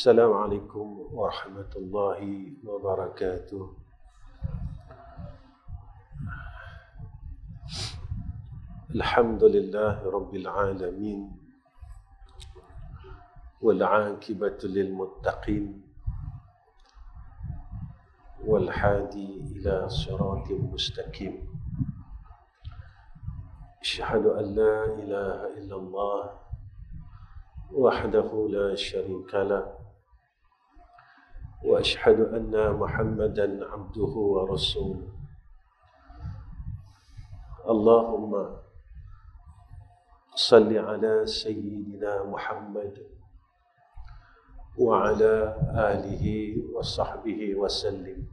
Assalamualaikum warahmatullahi wabarakatuh. Alhamdulillah Rabbil Alamin, wal aqibatu lil muttaqin, wal hadi ila siratin mustaqim. Asyhadu an la ilaha illallah wahdahu la syarika lah, wa asyhadu anna Muhammadan abduhu wa rasuluh. Allahumma salli ala sayyidina Muhammad wa ala alihi wa sahbihi wa sallim.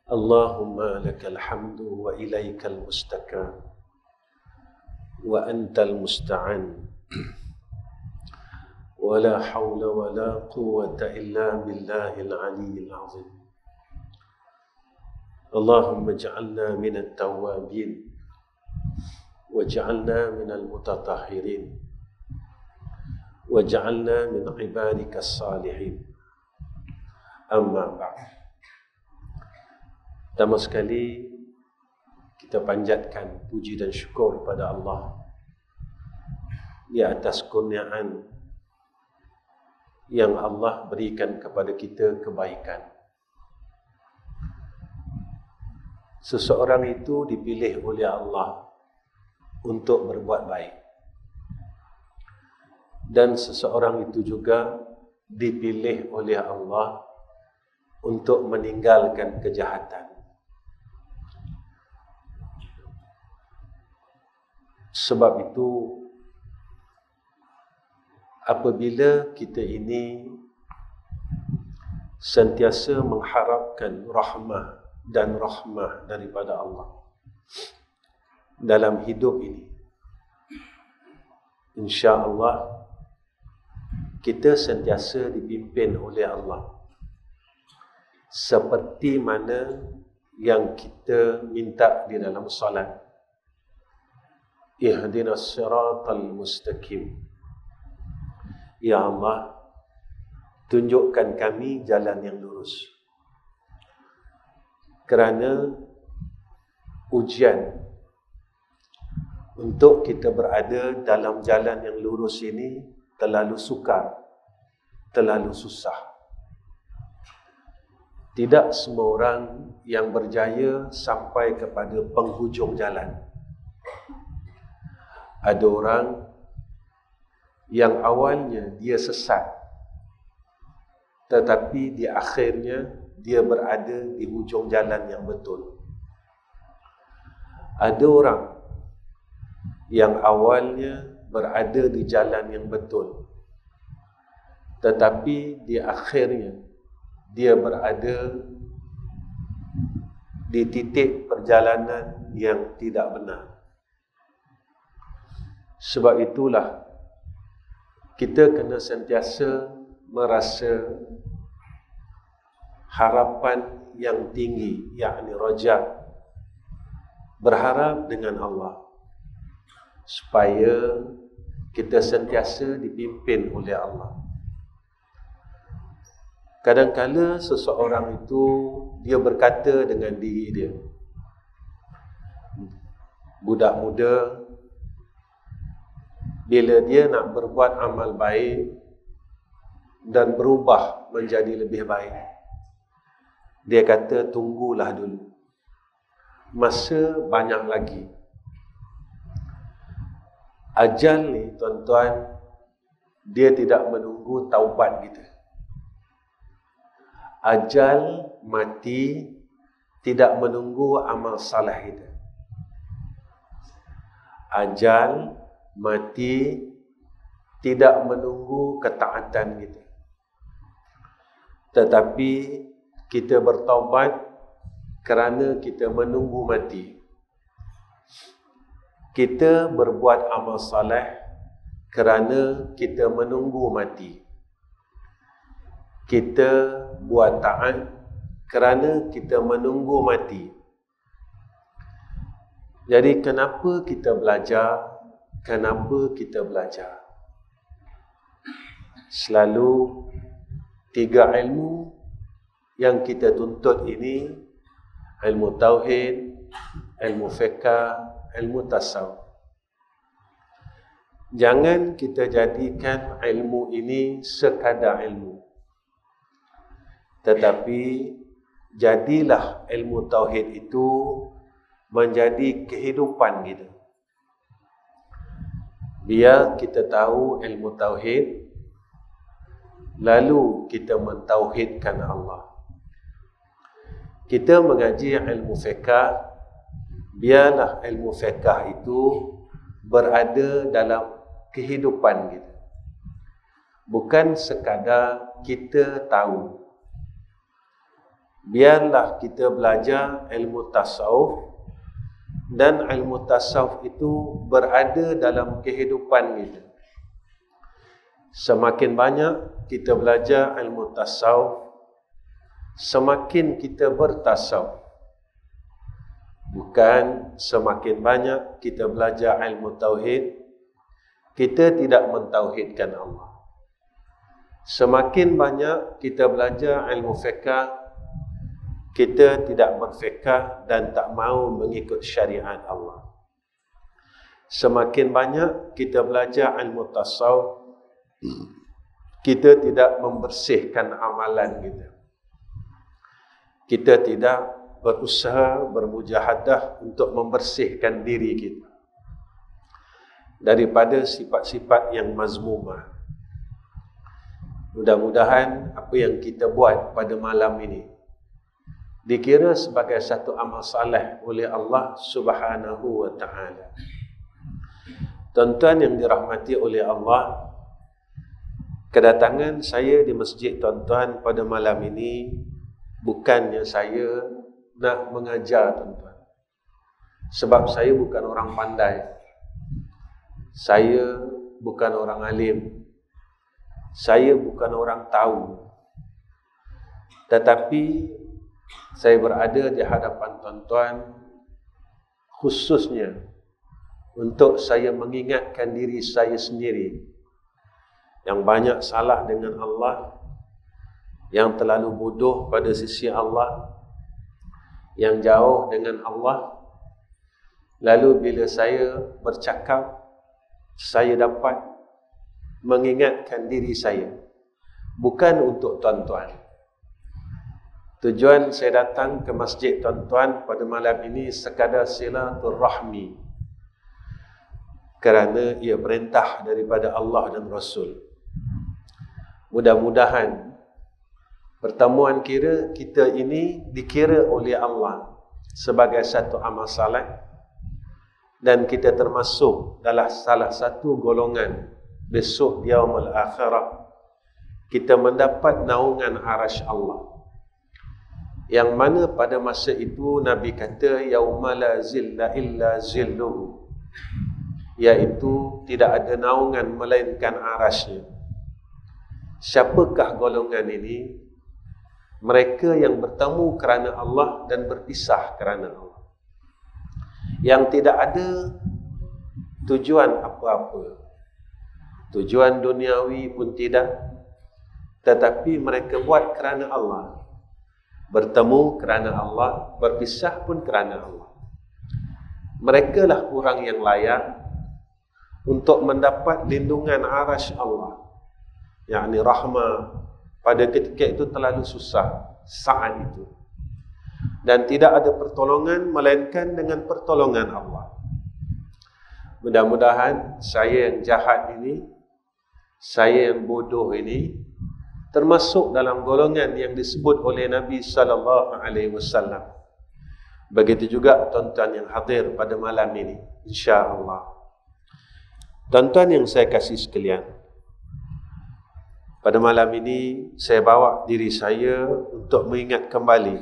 Allahumma lakal hamdu wa ilaikal mustakan wa antal musta'an. ولا حول ولا قوة إلا بالله العلي العظيم. اللهم اجعلنا من التوابين واجعلنا من المتطهرين واجعلنا من عبادك الصالحين. أما بعد. Pertama sekali kita panjatkan puji dan syukur kepada Allah di atas kurniaan yang Allah berikan kepada kita kebaikan. Seseorang itu dipilih oleh Allah untuk berbuat baik, dan seseorang itu juga dipilih oleh Allah untuk meninggalkan kejahatan. Sebab itu, apabila kita ini sentiasa mengharapkan rahmah dan rahmah daripada Allah dalam hidup ini, insya-Allah kita sentiasa dipimpin oleh Allah seperti mana yang kita minta di dalam salat. Ihdinas siratal mustaqim. Ya Allah, tunjukkan kami jalan yang lurus. Kerana ujian untuk kita berada dalam jalan yang lurus ini terlalu sukar, terlalu susah. Tidak semua orang yang berjaya sampai kepada penghujung jalan. Ada orang yang awalnya dia sesat, tetapi di akhirnya dia berada di hujung jalan yang betul. Ada orang yang awalnya berada di jalan yang betul, tetapi di akhirnya dia berada di titik perjalanan yang tidak benar. Sebab itulah kita kena sentiasa merasa harapan yang tinggi, yakni raja, berharap dengan Allah supaya kita sentiasa dipimpin oleh Allah. Kadang-kala seseorang itu dia berkata dengan diri dia, budak muda, bila dia nak berbuat amal baik dan berubah menjadi lebih baik, dia kata tunggulah dulu, masa banyak lagi. Ajal ni tuan-tuan, dia tidak menunggu taubat kita. Ajal mati tidak menunggu amal salah kita. Ajal mati tidak menunggu ketaatan kita, tetapi kita bertaubat kerana kita menunggu mati. Kita berbuat amal saleh kerana kita menunggu mati. Kita buat taat kerana kita menunggu mati. Jadi kenapa kita belajar? Kenapa kita belajar? selalu 3 ilmu yang kita tuntut ini, ilmu tauhid, ilmu fiqh, ilmu tasawuf. Jangan kita jadikan ilmu ini sekadar ilmu, tetapi jadilah ilmu tauhid itu menjadi kehidupan kita. Biar kita tahu ilmu tauhid, lalu kita mentauhidkan Allah. Kita mengaji ilmu fiqh, biarlah ilmu fiqh itu berada dalam kehidupan kita. Bukan sekadar kita tahu. Biarlah kita belajar ilmu tasawuf, dan ilmu tasawuf itu berada dalam kehidupan kita. Semakin banyak kita belajar ilmu tasawuf, semakin kita bertasawuf. Bukan semakin banyak kita belajar ilmu tauhid, kita tidak mentauhidkan Allah. Semakin banyak kita belajar ilmu fiqh, kita tidak berfiqh dan tak mahu mengikut syariat Allah. Semakin banyak kita belajar ilmu tasawuf, kita tidak membersihkan amalan kita. Kita tidak berusaha, bermujahadah untuk membersihkan diri kita daripada sifat-sifat yang mazmumah. Mudah-mudahan apa yang kita buat pada malam ini dikira sebagai satu amal saleh oleh Allah Subhanahu wa ta'ala. Tuan-tuan yang dirahmati oleh Allah, kedatangan saya di masjid tuan-tuan pada malam ini bukannya saya nak mengajar tuan-tuan. Sebab saya bukan orang pandai. Saya bukan orang alim. Saya bukan orang tahu. Tetapi saya berada di hadapan tuan-tuan khususnya untuk saya mengingatkan diri saya sendiri yang banyak salah dengan Allah, yang terlalu bodoh pada sisi Allah, yang jauh dengan Allah. Lalu bila saya bercakap, saya dapat mengingatkan diri saya, bukan untuk tuan-tuan. Tujuan saya datang ke masjid tuan-tuan pada malam ini sekadar silaturahmi, kerana ia perintah daripada Allah dan Rasul. Mudah-mudahan pertemuan kita ini dikira oleh Allah sebagai satu amal saleh, dan kita termasuk dalam salah satu golongan besok di yaumul akhirah, kita mendapat naungan arasy Allah, yang mana pada masa itu Nabi kata yauma la zilla illa zilluhu, iaitu tidak ada naungan melainkan arasy-Nya. Siapakah golongan ini? Mereka yang bertemu kerana Allah dan berpisah kerana Allah, yang tidak ada tujuan apa-apa, tujuan duniawi pun tidak, tetapi mereka buat kerana Allah. Bertemu kerana Allah, berpisah pun kerana Allah. Mereka lah orang yang layak untuk mendapat lindungan arasy Allah, yakni rahmah. Pada ketika itu terlalu susah saat itu, dan tidak ada pertolongan melainkan dengan pertolongan Allah. Mudah-mudahan saya yang jahat ini, saya yang bodoh ini, termasuk dalam golongan yang disebut oleh Nabi sallallahu alaihi wasallam. Begitu juga tuan-tuan yang hadir pada malam ini, insya-Allah. Tuan-tuan yang saya kasih sekalian, pada malam ini saya bawa diri saya untuk mengingat kembali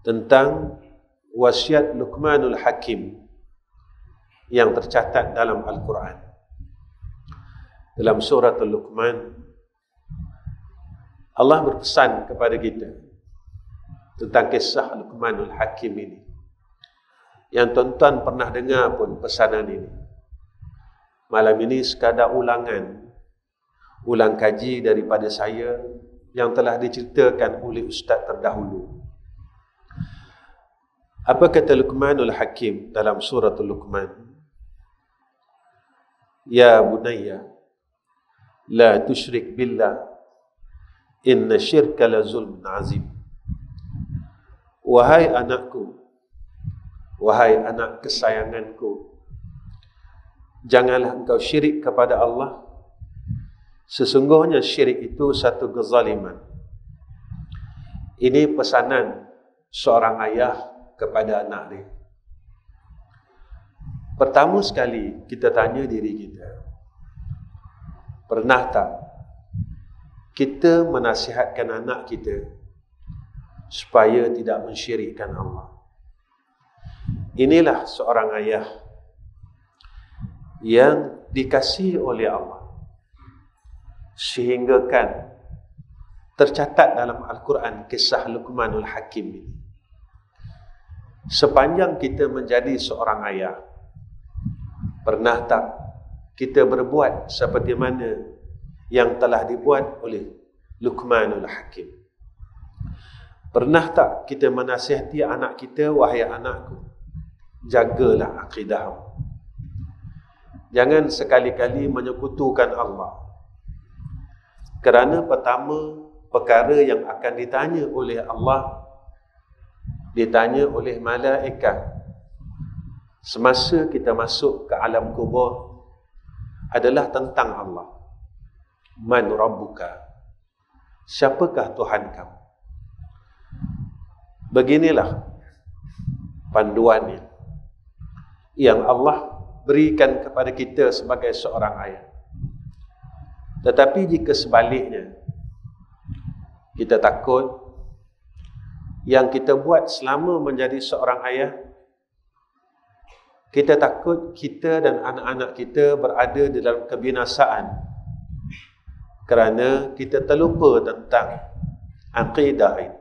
tentang wasiat Luqmanul Hakim yang tercatat dalam Al-Quran. Dalam surah Al-Luqman, Allah berpesan kepada kita tentang kisah Luqmanul Hakim ini. Yang tuan-tuan pernah dengar pun pesanan ini. Malam ini sekadar ulangan ulang kaji daripada saya yang telah diceritakan oleh ustaz terdahulu. Apa kata Luqmanul Hakim dalam suratul Luqman? Ya bunayya, la tusyrik billah, inna syirka la zulmun azim. Wahai anakku, wahai anak kesayanganku, janganlah engkau syirik kepada Allah. Sesungguhnya syirik itu satu kezaliman. Ini pesanan seorang ayah kepada anak dia. Pertama sekali kita tanya diri kita, pernah tak kita menasihatkan anak kita supaya tidak mensyirikkan Allah? Inilah seorang ayah yang dikasihi oleh Allah, sehinggakan tercatat dalam Al-Quran kisah Luqmanul Hakim ini. Sepanjang kita menjadi seorang ayah, pernah tak kita berbuat seperti mana yang telah dibuat oleh Luqmanul Hakim? Pernah tak kita menasihati anak kita, wahai anakku, jagalah akidahmu. Jangan sekali-kali menyekutukan Allah. Kerana pertama, perkara yang akan ditanya oleh Allah, ditanya oleh malaikat semasa kita masuk ke alam kubur adalah tentang Allah. Man rabbuka? Siapakah Tuhan kamu? Beginilah panduannya yang Allah berikan kepada kita sebagai seorang ayah. Tetapi jika sebaliknya, kita takut yang kita buat selama menjadi seorang ayah, kita takut kita dan anak-anak kita berada dalam kebinasaan kerana kita terlupa tentang akidah ini.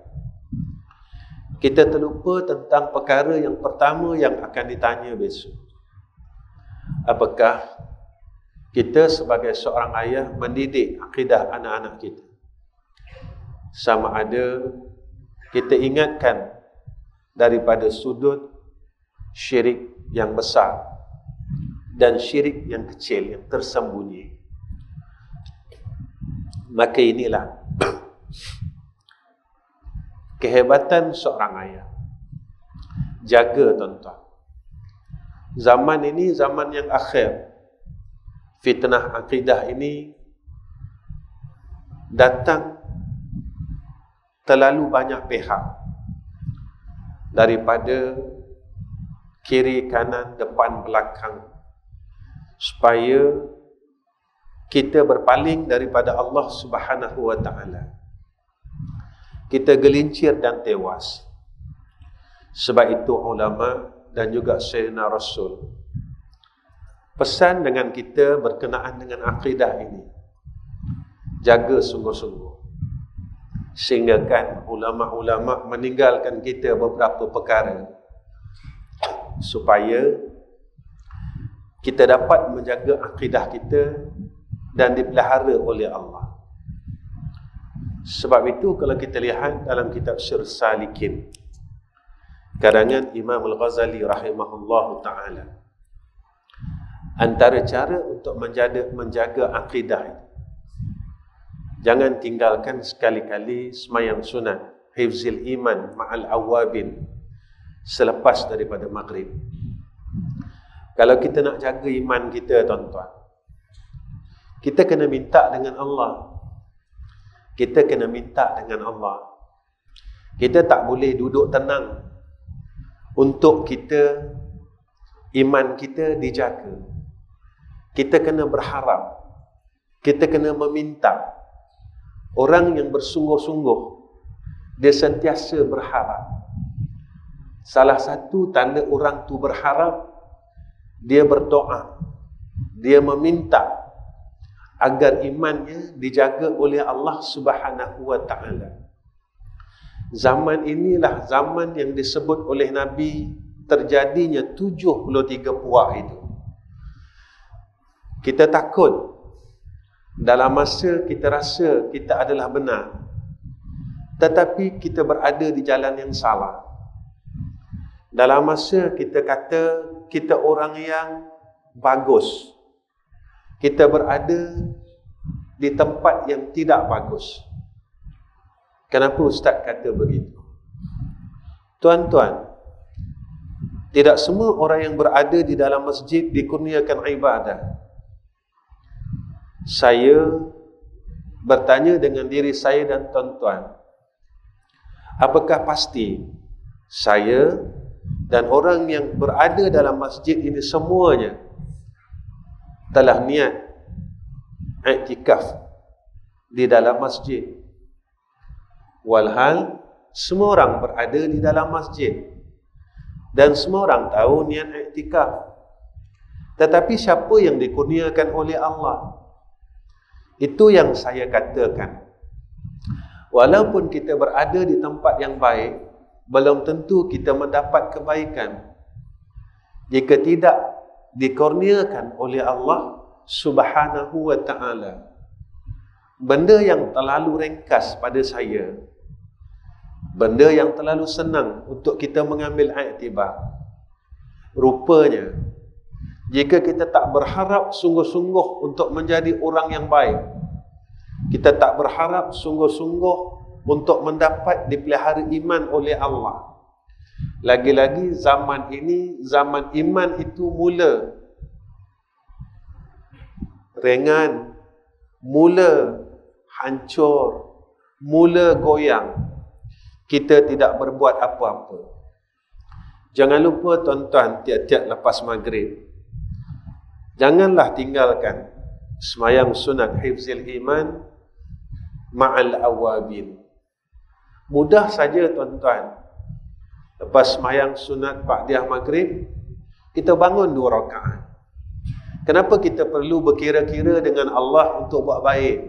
Kita terlupa tentang perkara yang pertama yang akan ditanya besok. Apakah kita sebagai seorang ayah mendidik akidah anak-anak kita? Sama ada kita ingatkan daripada sudut syirik yang besar dan syirik yang kecil, yang tersembunyi. Maka inilah kehebatan seorang ayah. Jaga tuan-tuan. Zaman ini zaman yang akhir. Fitnah akidah ini datang terlalu banyak pihak, daripada kiri, kanan, depan, belakang, supaya kita berpaling daripada Allah Subhanahu wa ta'ala. Kita gelincir dan tewas. Sebab itu ulama dan juga Sayyidina Rasul pesan dengan kita berkenaan dengan akidah ini. Jaga sungguh-sungguh. Sehingga kan ulama-ulama meninggalkan kita beberapa perkara supaya kita dapat menjaga akidah kita dan dipelihara oleh Allah. Sebab itu kalau kita lihat dalam kitab Syirh Salikin karangan Imam Al-Ghazali rahimahullahu ta'ala, antara cara untuk menjaga akidah itu, jangan tinggalkan sekali-kali semayang sunat hifzil iman ma'al awabin selepas daripada maghrib. Kalau kita nak jaga iman kita tuan-tuan, kita kena minta dengan Allah. Kita kena minta dengan Allah. Kita tak boleh duduk tenang untuk kita, iman kita dijaga. Kita kena berharap. Kita kena meminta. Orang yang bersungguh-sungguh, dia sentiasa berharap. Salah satu tanda orang tu berharap, dia berdoa, dia meminta agar imannya dijaga oleh Allah Subhanahu wa ta'ala. Zaman inilah zaman yang disebut oleh Nabi terjadinya 73 puak itu. Kita takut dalam masa kita rasa kita adalah benar, tetapi kita berada di jalan yang salah. Dalam masa kita kata kita orang yang bagus, kita berada di tempat yang tidak bagus. Kenapa Ustaz kata begitu? Tuan-tuan, tidak semua orang yang berada di dalam masjid dikurniakan ibadah. Saya bertanya dengan diri saya dan tuan-tuan, apakah pasti saya dan orang yang berada dalam masjid ini semuanya telah niat iktikaf di dalam masjid? Walhal semua orang berada di dalam masjid dan semua orang tahu niat iktikaf. Tetapi siapa yang dikurniakan oleh Allah? Itu yang saya katakan. Walaupun kita berada di tempat yang baik, belum tentu kita mendapat kebaikan jika tidak dikurniakan oleh Allah Subhanahu wa ta'ala. Benda yang terlalu ringkas pada saya, benda yang terlalu senang untuk kita mengambil iktibar. Rupanya, jika kita tak berharap sungguh-sungguh untuk menjadi orang yang baik, kita tak berharap sungguh-sungguh untuk mendapat dipelihara iman oleh Allah. Lagi-lagi zaman ini, zaman iman itu mula ringan, mula hancur, mula goyang. Kita tidak berbuat apa-apa. Jangan lupa tuan-tuan, tiap-tiap lepas maghrib, janganlah tinggalkan semayang sunat hifzil iman ma'al awabin. Mudah saja tuan-tuan, lepas semayang sunat ba'diyah maghrib, kita bangun 2 rakaat. Kenapa kita perlu berkira-kira dengan Allah untuk buat baik?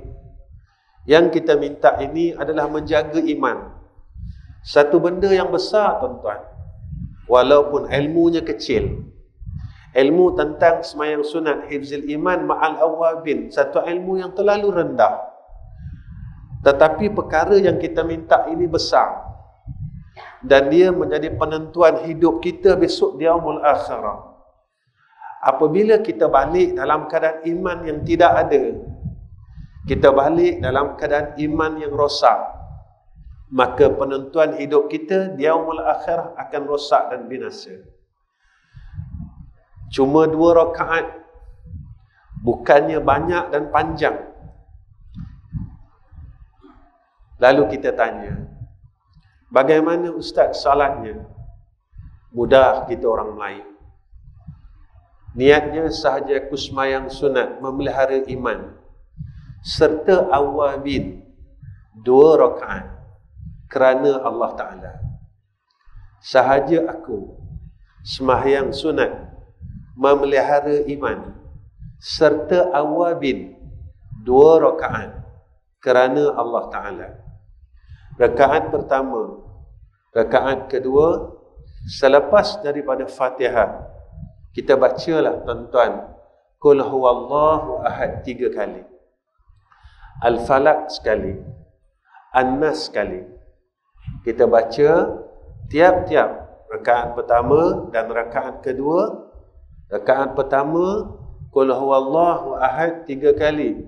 Yang kita minta ini adalah menjaga iman. Satu benda yang besar tuan-tuan, walaupun ilmunya kecil, ilmu tentang semayang sunat hifzil iman ma'al awabin, satu ilmu yang terlalu rendah. Tetapi perkara yang kita minta ini besar, dan dia menjadi penentuan hidup kita besok di yaumul akhirah. Apabila kita balik dalam keadaan iman yang tidak ada, kita balik dalam keadaan iman yang rosak, maka penentuan hidup kita di yaumul akhirah akan rosak dan binasa. Cuma 2 rakaat, bukannya banyak dan panjang. Lalu kita tanya, bagaimana Ustaz salatnya? Mudah, kita orang Melayu. Niatnya sahaja kusmayang sunat, memelihara iman, serta awabin, 2 rakaat, kerana Allah Ta'ala. Sahaja aku sembahyang sunat, memelihara iman, serta awabin, 2 rakaat, kerana Allah Ta'ala. Rakaat pertama, rakaat kedua, selepas daripada Fatihah, kita bacalah tuan-tuan, Qul huwallahu ahad 3 kali, Al-Falaq sekali, An-Nas sekali. Kita baca tiap-tiap rakaat pertama dan rakaat kedua. Rakaat pertama, Qul huwallahu ahad 3 kali,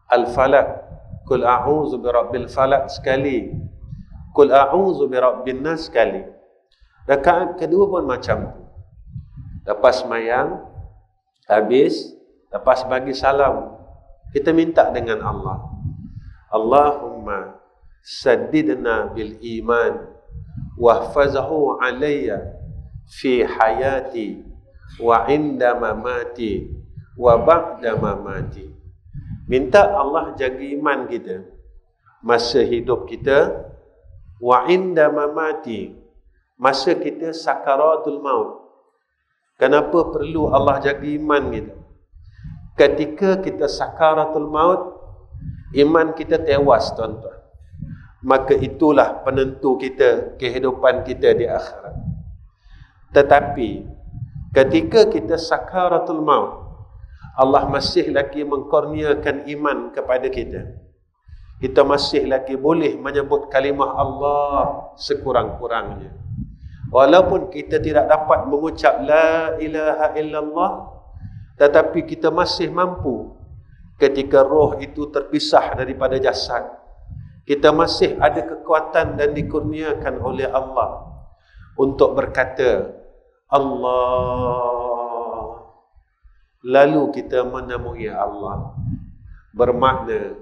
Al-Falaq, Qul a'udzu birabbil falaq sekali, Qul a'udzu birabbin nas sekali. Rakaat kedua pun macam tu. Lepas mayang, habis, lepas bagi salam, kita minta dengan Allah, Allahumma saddidna bil iman wahfazhu alayya fi hayati wa inda mamati wa ba'da mamati. Minta Allah jaga iman kita masa hidup kita, wa inda mamati, masa kita sakaratul maut. Kenapa perlu Allah jaga iman kita? Ketika kita sakaratul maut, iman kita tewas tuan-tuan, maka itulah penentu kita, kehidupan kita di akhirat. Tetapi ketika kita sakaratul maut, Allah masih lagi mengkurniakan iman kepada kita. Kita masih lagi boleh menyebut kalimah Allah sekurang-kurangnya. Walaupun kita tidak dapat mengucap la ilaha illallah, tetapi kita masih mampu ketika roh itu terpisah daripada jasad. Kita masih ada kekuatan dan dikurniakan oleh Allah untuk berkata Allah. Lalu kita menemui Allah. Bermakna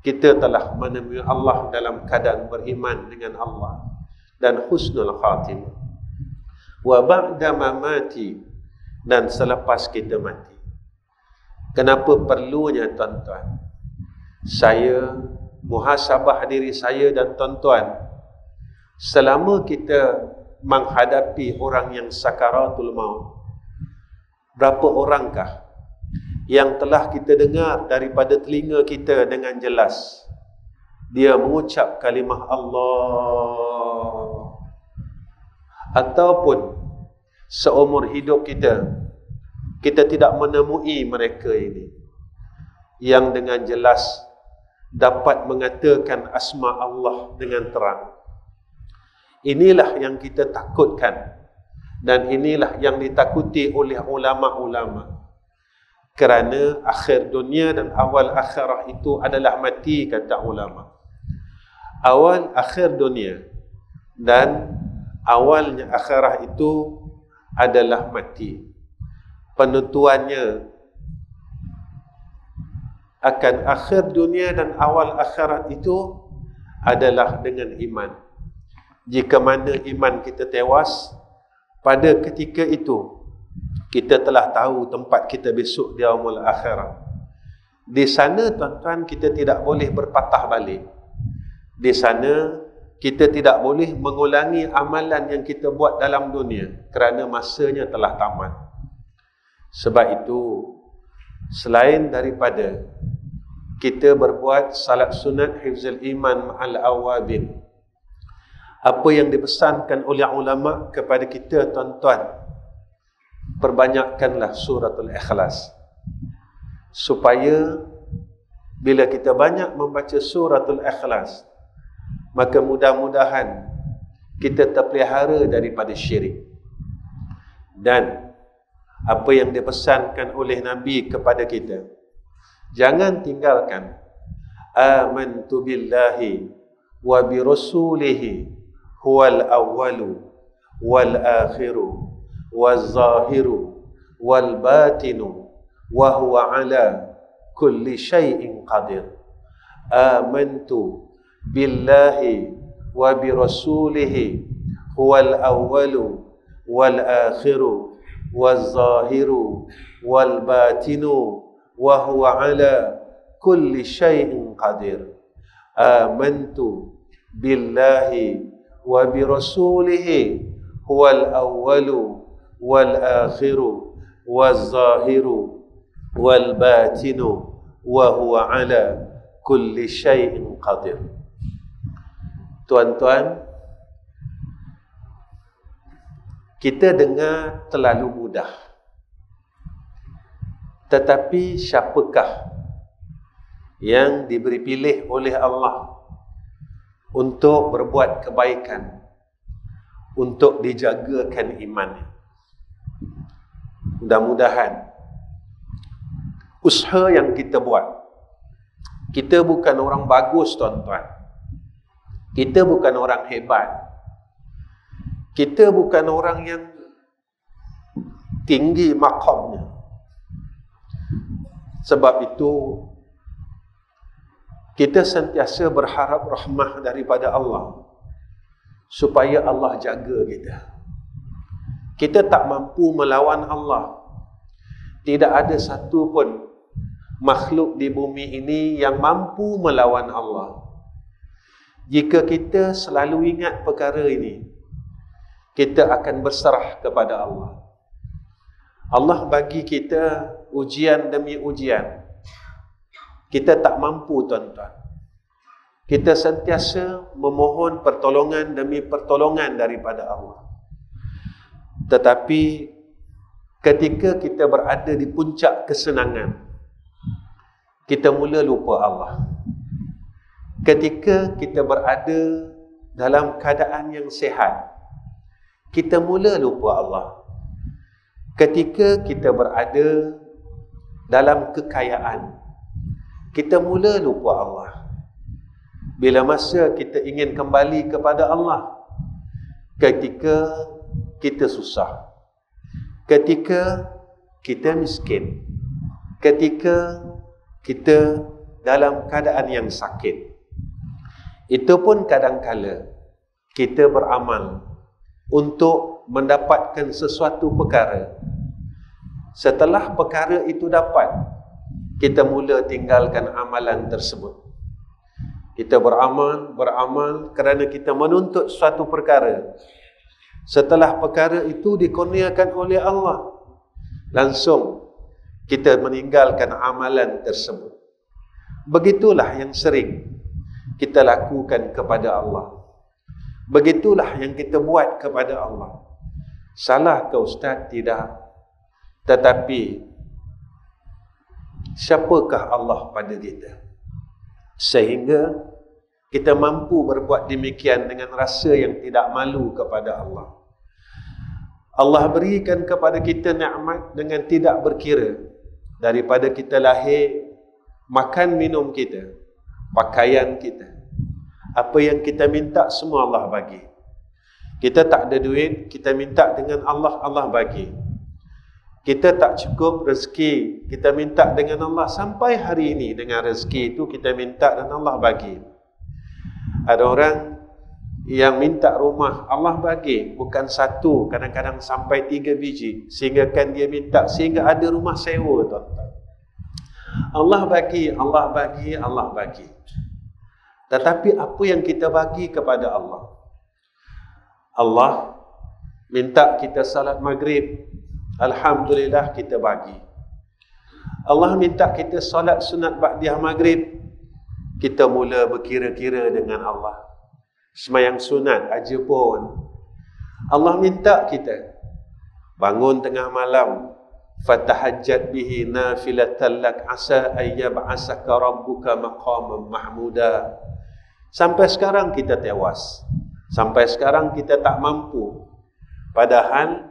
kita telah menemui Allah dalam keadaan beriman dengan Allah dan husnul khatimah. Wa ba'da mamati, dan selepas kita mati. Kenapa perlunya tuan-tuan saya muhasabah diri saya dan tuan-tuan, selama kita menghadapi orang yang sakaratul maut, berapa orangkah yang telah kita dengar daripada telinga kita dengan jelas dia mengucap kalimah Allah, ataupun seumur hidup kita tidak menemui mereka ini yang dengan jelas dapat mengatakan asma Allah dengan terang. Inilah yang kita takutkan, dan inilah yang ditakuti oleh ulama-ulama. Kerana akhir dunia dan awal akhirah itu adalah mati, kata ulama. Awal akhir dunia dan awalnya akhirah itu adalah mati. Penentuannya akan akhir dunia dan awal akhirat itu adalah dengan iman. Jika mana iman kita tewas, pada ketika itu kita telah tahu tempat kita besok di yaumul akhirat. Di sana tuan-tuan kita tidak boleh berpatah balik. Di sana kita tidak boleh mengulangi amalan yang kita buat dalam dunia, kerana masanya telah tamat. Sebab itu, selain daripada kita berbuat salat sunat hifzul iman ma'al awabin, apa yang dipesankan oleh ulama kepada kita tuan-tuan, perbanyakkanlah suratul Ikhlas, supaya bila kita banyak membaca suratul Ikhlas, maka mudah-mudahan kita terpelihara daripada syirik. Dan apa yang dipesankan oleh Nabi kepada kita, jangan tinggalkan amantu billahi wa bi rasulihi huwal awwalu wal akhiru wal zahiru wal batinu wa huwa ala kulli syai'in qadir. Amantu billahi wa bi rasulihi huwal awwalu wal akhiru wal zahiru wal batinu wa huwa ala kulli syai'in qadir. Amantu billahi wa bi rasulihi huwal awwalu wal akhiru wal zahiru wal batinu wa huwa ala kulli syai'in qadir. Tuan-tuan, kita dengar terlalu mudah. Tetapi siapakah yang diberi pilih oleh Allah untuk berbuat kebaikan, untuk dijagakan imannya? Mudah-mudahan usaha yang kita buat, kita bukan orang bagus tuan-tuan, kita bukan orang hebat, kita bukan orang yang tinggi makamnya. Sebab itu kita sentiasa berharap rahmah daripada Allah, supaya Allah jaga kita. Kita tak mampu melawan Allah. Tidak ada satu pun makhluk di bumi ini yang mampu melawan Allah. Jika kita selalu ingat perkara ini, kita akan berserah kepada Allah. Allah bagi kita ujian demi ujian. Kita tak mampu tuan-tuan. Kita sentiasa memohon pertolongan demi pertolongan daripada Allah. Tetapi ketika kita berada di puncak kesenangan, kita mula lupa Allah. Ketika kita berada dalam keadaan yang sihat, kita mula lupa Allah. Ketika kita berada dalam kekayaan, kita mula lupa Allah. Bila masa kita ingin kembali kepada Allah? Ketika kita susah, ketika kita miskin, ketika kita dalam keadaan yang sakit. Itu pun kadang-kala kita beramal untuk mendapatkan sesuatu perkara. Setelah perkara itu dapat, kita mula tinggalkan amalan tersebut. Kita beramal kerana kita menuntut suatu perkara. Setelah perkara itu dikurniakan oleh Allah, langsung kita meninggalkan amalan tersebut. Begitulah yang sering kita lakukan kepada Allah. Begitulah yang kita buat kepada Allah. Salah ke Ustaz? Tidak. Tetapi siapakah Allah pada kita sehingga kita mampu berbuat demikian dengan rasa yang tidak malu kepada Allah? Allah berikan kepada kita nikmat dengan tidak berkira. Daripada kita lahir, makan minum kita, pakaian kita, apa yang kita minta semua Allah bagi. Kita tak ada duit, kita minta dengan Allah, Allah bagi. Kita tak cukup rezeki, kita minta dengan Allah. Sampai hari ini dengan rezeki itu kita minta dan Allah bagi. Ada orang yang minta rumah, Allah bagi, bukan satu, kadang-kadang sampai 3 biji, sehingga kan dia minta sehingga ada rumah sewa, tuan-tuan. Allah bagi, Allah bagi, Allah bagi. Tetapi apa yang kita bagi kepada Allah? Allah minta kita salat maghrib, alhamdulillah kita bagi. Allah minta kita salat sunat ba'diyah maghrib, kita mula berkira-kira dengan Allah. Semayang sunat aja pun Allah minta kita bangun tengah malam, fatahajjat bihi nafilatan lak asa ayyab'asaka rabbuka maqaman mahmuda. Sampai sekarang kita tewas, sampai sekarang kita tak mampu. Padahal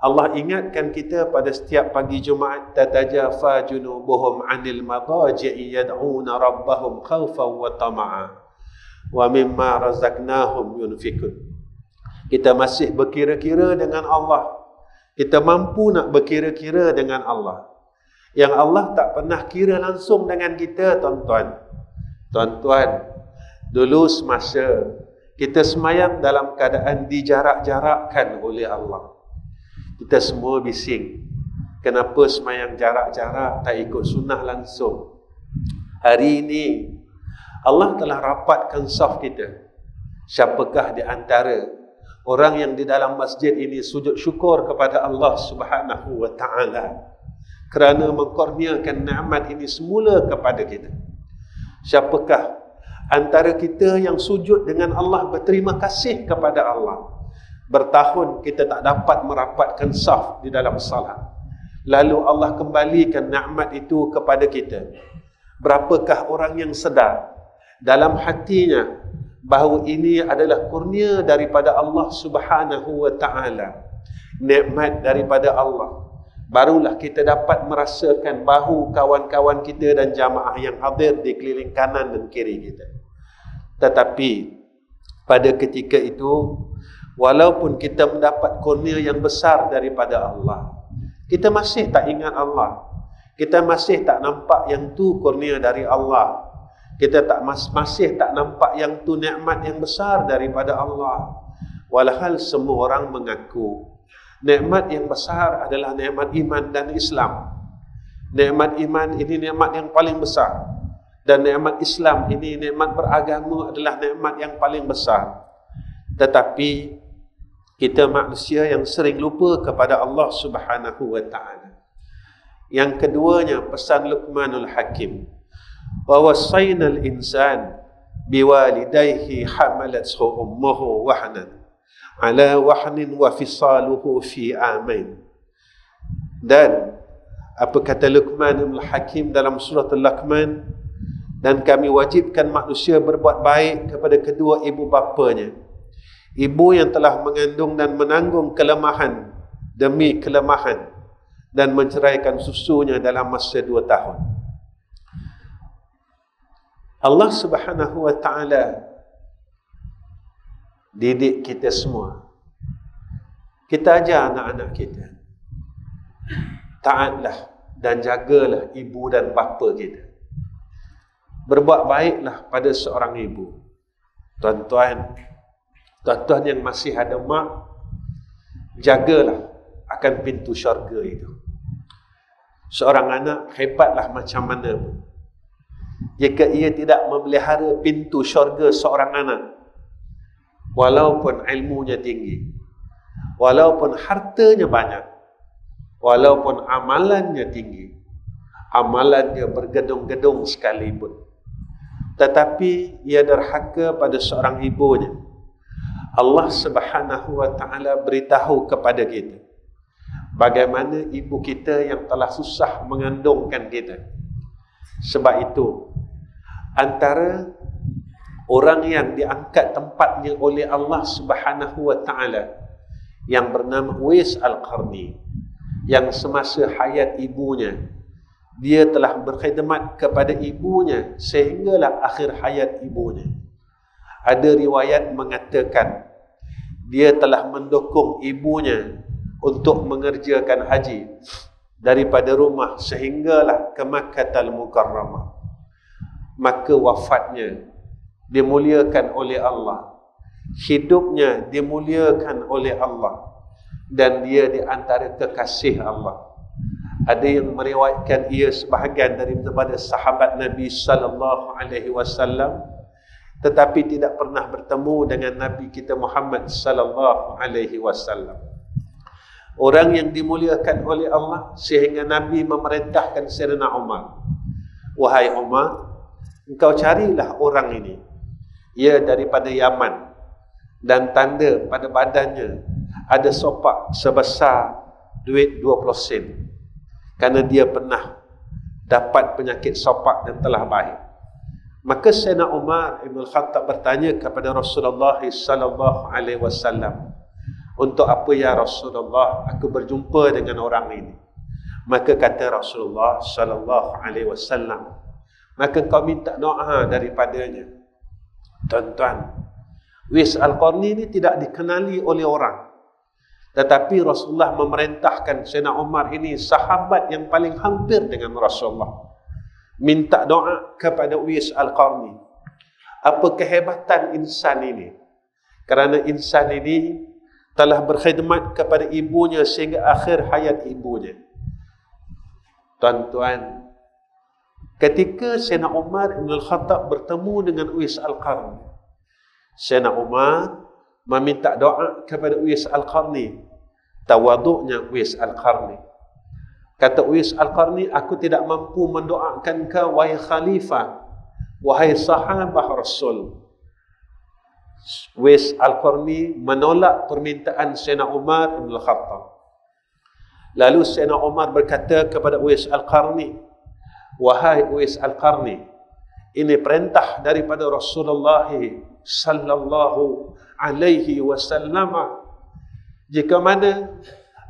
Allah ingatkan kita pada setiap pagi Jumaat, tatajafa junubuhum 'anil madaji'i yad'una rabbahum khaufan wa tama'a wa mimma razaqnahum yunfikun. Kita masih berkira-kira dengan Allah. Kita mampu nak berkira-kira dengan Allah. Yang Allah tak pernah kira langsung dengan kita, tuan-tuan. Tuan-tuan, dulu semasa kita semayang dalam keadaan dijarak-jarakkan oleh Allah, kita semua bising, kenapa semayang jarak-jarak, tak ikut sunnah langsung. Hari ini Allah telah rapatkan saf kita. Siapakah di antara orang yang di dalam masjid ini sujud syukur kepada Allah Subhanahu wa ta'ala kerana mengkurniakan nikmat ini semula kepada kita? Siapakah antara kita yang sujud dengan Allah, berterima kasih kepada Allah? Bertahun kita tak dapat merapatkan saf di dalam salat, lalu Allah kembalikan nikmat itu kepada kita. Berapakah orang yang sedar dalam hatinya bahawa ini adalah kurnia daripada Allah Subhanahu wa ta'ala, nikmat daripada Allah? Barulah kita dapat merasakan bahu kawan-kawan kita dan jamaah yang hadir di keliling kanan dan kiri kita. Tetapi pada ketika itu, walaupun kita mendapat kurnia yang besar daripada Allah, kita masih tak ingat Allah. Kita masih tak nampak yang tu kurnia dari Allah. Kita masih tak nampak yang tu nikmat yang besar daripada Allah. Walhal semua orang mengaku nikmat yang besar adalah nikmat iman dan Islam. Nikmat iman ini nikmat yang paling besar, dan nikmat Islam ini, nikmat beragama, adalah nikmat yang paling besar. Tetapi kita manusia yang sering lupa kepada Allah Subhanahu wa ta'ala. Yang keduanya, pesan Luqmanul Hakim, wa wasainal insan biwalidayhi hamalathu ummuhu wahnan ala wahnin wa fisaluhu fi amain. Dan apa kata Luqman Al-Hakim dalam surah Al-Luqman, dan kami wajibkan manusia berbuat baik kepada kedua ibu bapanya. Ibu yang telah mengandung dan menanggung kelemahan demi kelemahan dan menceraikan susunya dalam masa 2 tahun. Allah Subhanahu wa ta'ala didik kita semua. Kita ajar anak-anak kita, taatlah dan jagalah ibu dan bapa kita. Berbuat baiklah pada seorang ibu. Tuan-tuan yang masih ada mak, jagalah akan pintu syurga itu. Seorang anak hebatlah macam mana pun, jika ia tidak memelihara pintu syurga seorang anak, walaupun ilmunya tinggi, walaupun hartanya banyak, walaupun amalannya tinggi, amalannya bergedung-gedung sekalipun, tetapi ia derhaka pada seorang ibunya, Allah Subhanahu wa ta'ala beritahu kepada kita bagaimana ibu kita yang telah susah mengandungkan kita. Sebab itu, antara orang yang diangkat tempatnya oleh Allah Subhanahu wa ta'ala yang bernama Uwais Al-Qarni, yang semasa hayat ibunya dia telah berkhidmat kepada ibunya sehinggalah akhir hayat ibunya. Ada riwayat mengatakan dia telah mendukung ibunya untuk mengerjakan haji daripada rumah sehinggalah ke Makkahul Mukarramah. Maka wafatnya dimuliakan oleh Allah, hidupnya dimuliakan oleh Allah, dan dia di antara kekasih Allah. Ada yang meriwayatkan ia sebahagian daripada sahabat Nabi sallallahu alaihi wasallam, tetapi tidak pernah bertemu dengan Nabi kita Muhammad sallallahu alaihi wasallam. Orang yang dimuliakan oleh Allah sehingga Nabi memerintahkan Sayyidina Umar, wahai Umar, engkau carilah orang ini, ia daripada Yaman, dan tanda pada badannya ada sopak sebesar duit 20 sen, kerana dia pernah dapat penyakit sopak dan telah baik. Maka Sayyidina Umar Ibn Khattab bertanya kepada Rasulullah sallallahu alaihi wasallam, untuk apa ya Rasulullah aku berjumpa dengan orang ini? Maka kata Rasulullah sallallahu alaihi wasallam, maka kau minta doa daripadanya. Tuan-tuan, Uwais Al-Qarni ini tidak dikenali oleh orang, tetapi Rasulullah memerintahkan Sayyidina Umar ini, sahabat yang paling hampir dengan Rasulullah, minta doa kepada Uwais Al-Qarni. Apa kehebatan insan ini? Kerana insan ini telah berkhidmat kepada ibunya sehingga akhir hayat ibunya. Tuan-tuan, ketika Sayyidina Umar Ibn Khattab bertemu dengan Uwais Al-Qarni, Sayyidina Umar meminta doa kepada Uwais Al-Qarni. Tawaduknya Uwais Al-Qarni, kata Uwais Al-Qarni, aku tidak mampu mendoakan kau wahai khalifah, wahai sahabah Rasul. Uwais Al-Qarni menolak permintaan Sayyidina Umar Ibn Khattab. Lalu Sayyidina Umar berkata kepada Uwais Al-Qarni, wahai Uwais Al-Qarni, ini perintah daripada Rasulullah sallallahu alaihi wasallam. Jika mana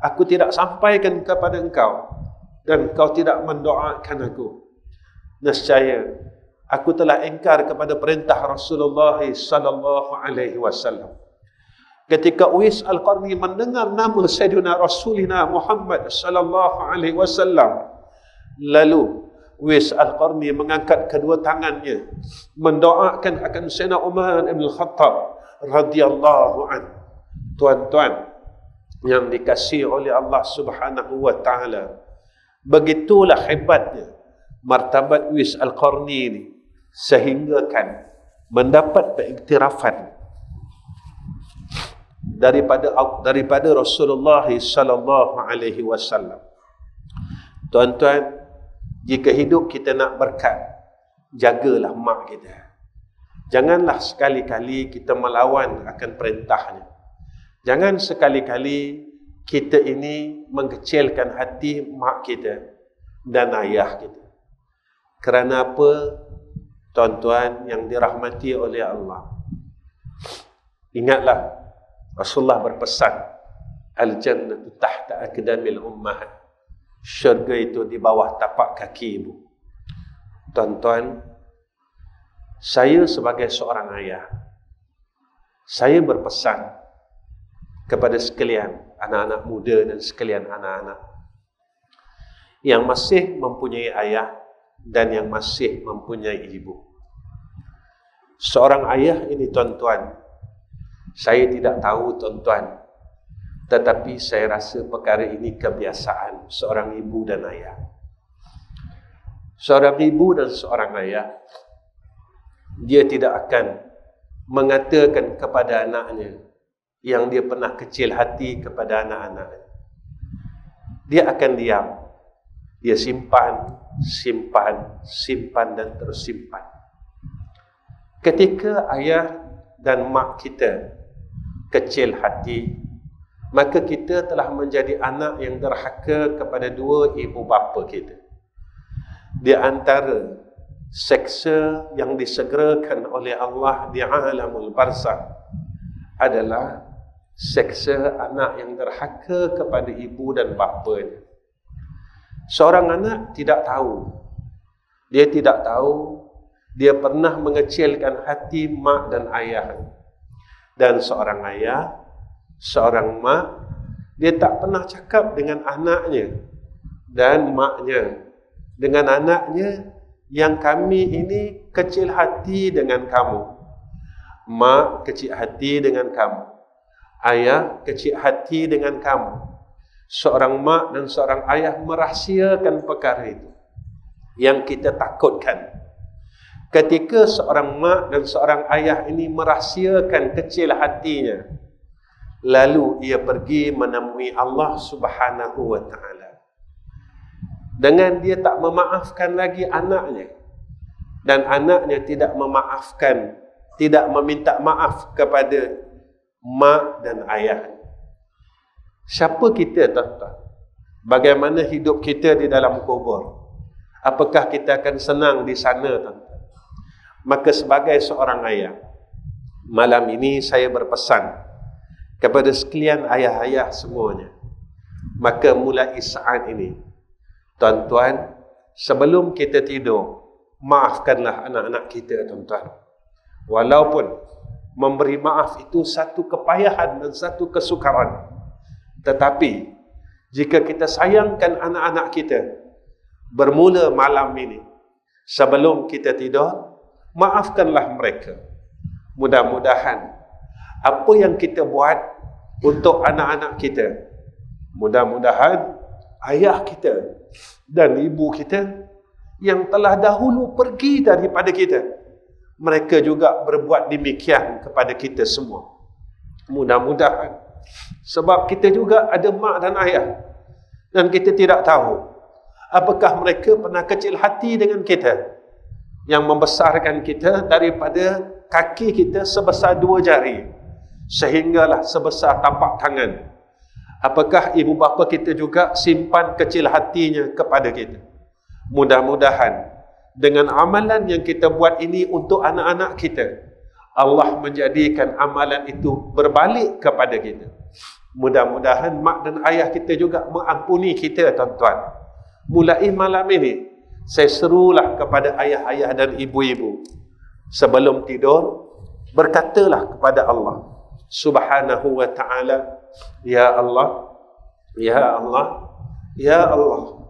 aku tidak sampaikan kepada engkau dan kau tidak mendoakan aku, nescaya aku telah ingkar kepada perintah Rasulullah sallallahu alaihi wasallam. Ketika Uwais Al-Qarni mendengar nama Sayyidina Rasulina Muhammad sallallahu alaihi wasallam, lalu Uwais Al-Qarni mengangkat kedua tangannya mendoakan akan Sayyidina Umar Ibn Khattab radhiyallahu anhu. Tuan-tuan yang dikasihi oleh Allah Subhanahu wa ta'ala, begitulah hebatnya martabat Uwais Al-Qarni ini, sehingga kan mendapat pengiktirafan daripada Rasulullah sallallahu alaihi wasallam. Tuan-tuan, jika hidup kita nak berkat, jagalah mak kita. Janganlah sekali-kali kita melawan akan perintahnya. Jangan sekali-kali kita ini mengkecilkan hati mak kita dan ayah kita. Kerana apa, tuan-tuan yang dirahmati oleh Allah? Ingatlah, Rasulullah berpesan, Al-Jannatu tahta aqdamil ummahat. Syurga itu di bawah tapak kaki ibu. Tuan-tuan, saya sebagai seorang ayah, saya berpesan kepada sekalian anak-anak muda dan sekalian anak-anak yang masih mempunyai ayah dan yang masih mempunyai ibu. Seorang ayah ini, tuan-tuan, saya tidak tahu, tuan-tuan, tetapi saya rasa perkara ini kebiasaan seorang ibu dan ayah. Seorang ibu dan seorang ayah, dia tidak akan mengatakan kepada anaknya yang dia pernah kecil hati kepada anak-anaknya. Dia akan diam. Dia simpan, simpan dan terus simpan. Ketika ayah dan mak kita kecil hati, maka kita telah menjadi anak yang derhaka kepada dua ibu bapa kita. Di antara seksa yang disegerakan oleh Allah di alamul barzakh adalah seksa anak yang derhaka kepada ibu dan bapanya. Seorang anak tidak tahu. Dia tidak tahu dia pernah mengecilkan hati mak dan ayah. Dan seorang ayah, seorang mak, dia tak pernah cakap dengan anaknya dan maknya, dengan anaknya, yang kami ini kecil hati dengan kamu. Mak kecil hati dengan kamu. Ayah kecil hati dengan kamu. Seorang mak dan seorang ayah merahsiakan perkara itu yang kita takutkan. Ketika seorang mak dan seorang ayah ini merahsiakan kecil hatinya, lalu ia pergi menemui Allah Subhanahu wa ta'ala, dengan dia tak memaafkan lagi anaknya, dan anaknya tidak memaafkan, tidak meminta maaf kepada mak dan ayah. Siapa kita, tuan-tuan? Bagaimana hidup kita di dalam kubur? Apakah kita akan senang di sana, tuan-tuan? Maka sebagai seorang ayah, malam ini saya berpesan kepada sekalian ayah-ayah semuanya. Maka mulai saat ini, tuan-tuan, sebelum kita tidur, maafkanlah anak-anak kita, tuan-tuan. Walaupun memberi maaf itu satu kepayahan dan satu kesukaran, tetapi jika kita sayangkan anak-anak kita, bermula malam ini, sebelum kita tidur, maafkanlah mereka. Mudah-mudahan apa yang kita buat untuk anak-anak kita, mudah-mudahan ayah kita dan ibu kita yang telah dahulu pergi daripada kita, mereka juga berbuat demikian kepada kita semua. Mudah-mudahan, sebab kita juga ada mak dan ayah, dan kita tidak tahu apakah mereka pernah kecil hati dengan kita, yang membesarkan kita daripada kaki kita sebesar 2 jari sehinggalah sebesar tapak tangan. Apakah ibu bapa kita juga simpan kecil hatinya kepada kita? Mudah-mudahan dengan amalan yang kita buat ini untuk anak-anak kita, Allah menjadikan amalan itu berbalik kepada kita. Mudah-mudahan mak dan ayah kita juga mengampuni kita, tuan-tuan. Mulai malam ini, saya serulah kepada ayah-ayah dan ibu-ibu, sebelum tidur, berkatalah kepada Allah Subhanahu wa ta'ala, Ya Allah, Ya Allah, Ya Allah,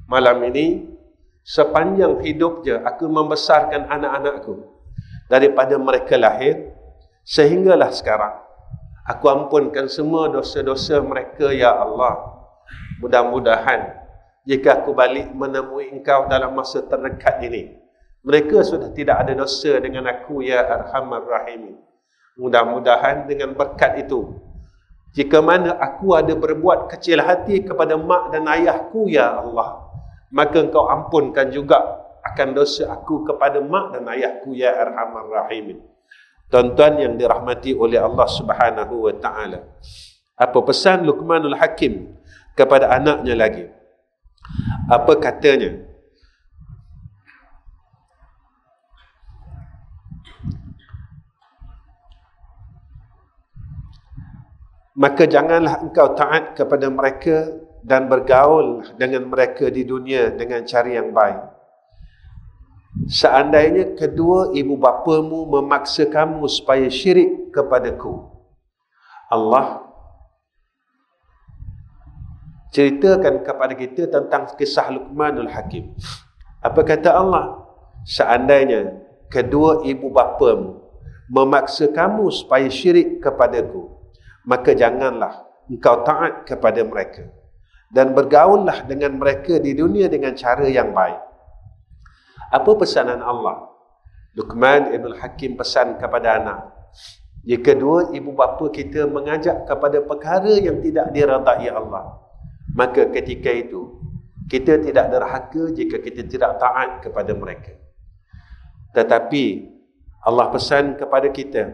malam ini, sepanjang hidup je aku membesarkan anak-anakku daripada mereka lahir sehinggalah sekarang. Aku ampunkan semua dosa-dosa mereka, Ya Allah. Mudah-mudahan jika aku balik menemui Engkau dalam masa terdekat ini, mereka sudah tidak ada dosa dengan aku, Ya Arhamar Rahimin. Mudah-mudahan dengan berkat itu, jika mana aku ada berbuat kecil hati kepada mak dan ayahku, Ya Allah, maka Engkau ampunkan juga akan dosa aku kepada mak dan ayahku, Ya Arhamar Rahimin. Tuan-tuan yang dirahmati oleh Allah Subhanahu wa ta'ala, Apa pesan Luqmanul Hakim kepada anaknya lagi? Apa katanya? Maka janganlah engkau taat kepada mereka dan bergaul dengan mereka di dunia dengan cara yang baik. Seandainya kedua ibu bapamu memaksa kamu supaya syirik kepadaku. Allah ceritakan kepada kita tentang kisah Luqmanul Hakim. Apa kata Allah? Seandainya kedua ibu bapamu memaksa kamu supaya syirik kepadaku, maka janganlah engkau taat kepada mereka dan bergaullah dengan mereka di dunia dengan cara yang baik. Apa pesanan Allah? Luqman Ibn Hakim pesan kepada anak, jika dua ibu bapa kita mengajak kepada perkara yang tidak diredai Allah, maka ketika itu kita tidak derhaka jika kita tidak taat kepada mereka. Tetapi Allah pesan kepada kita,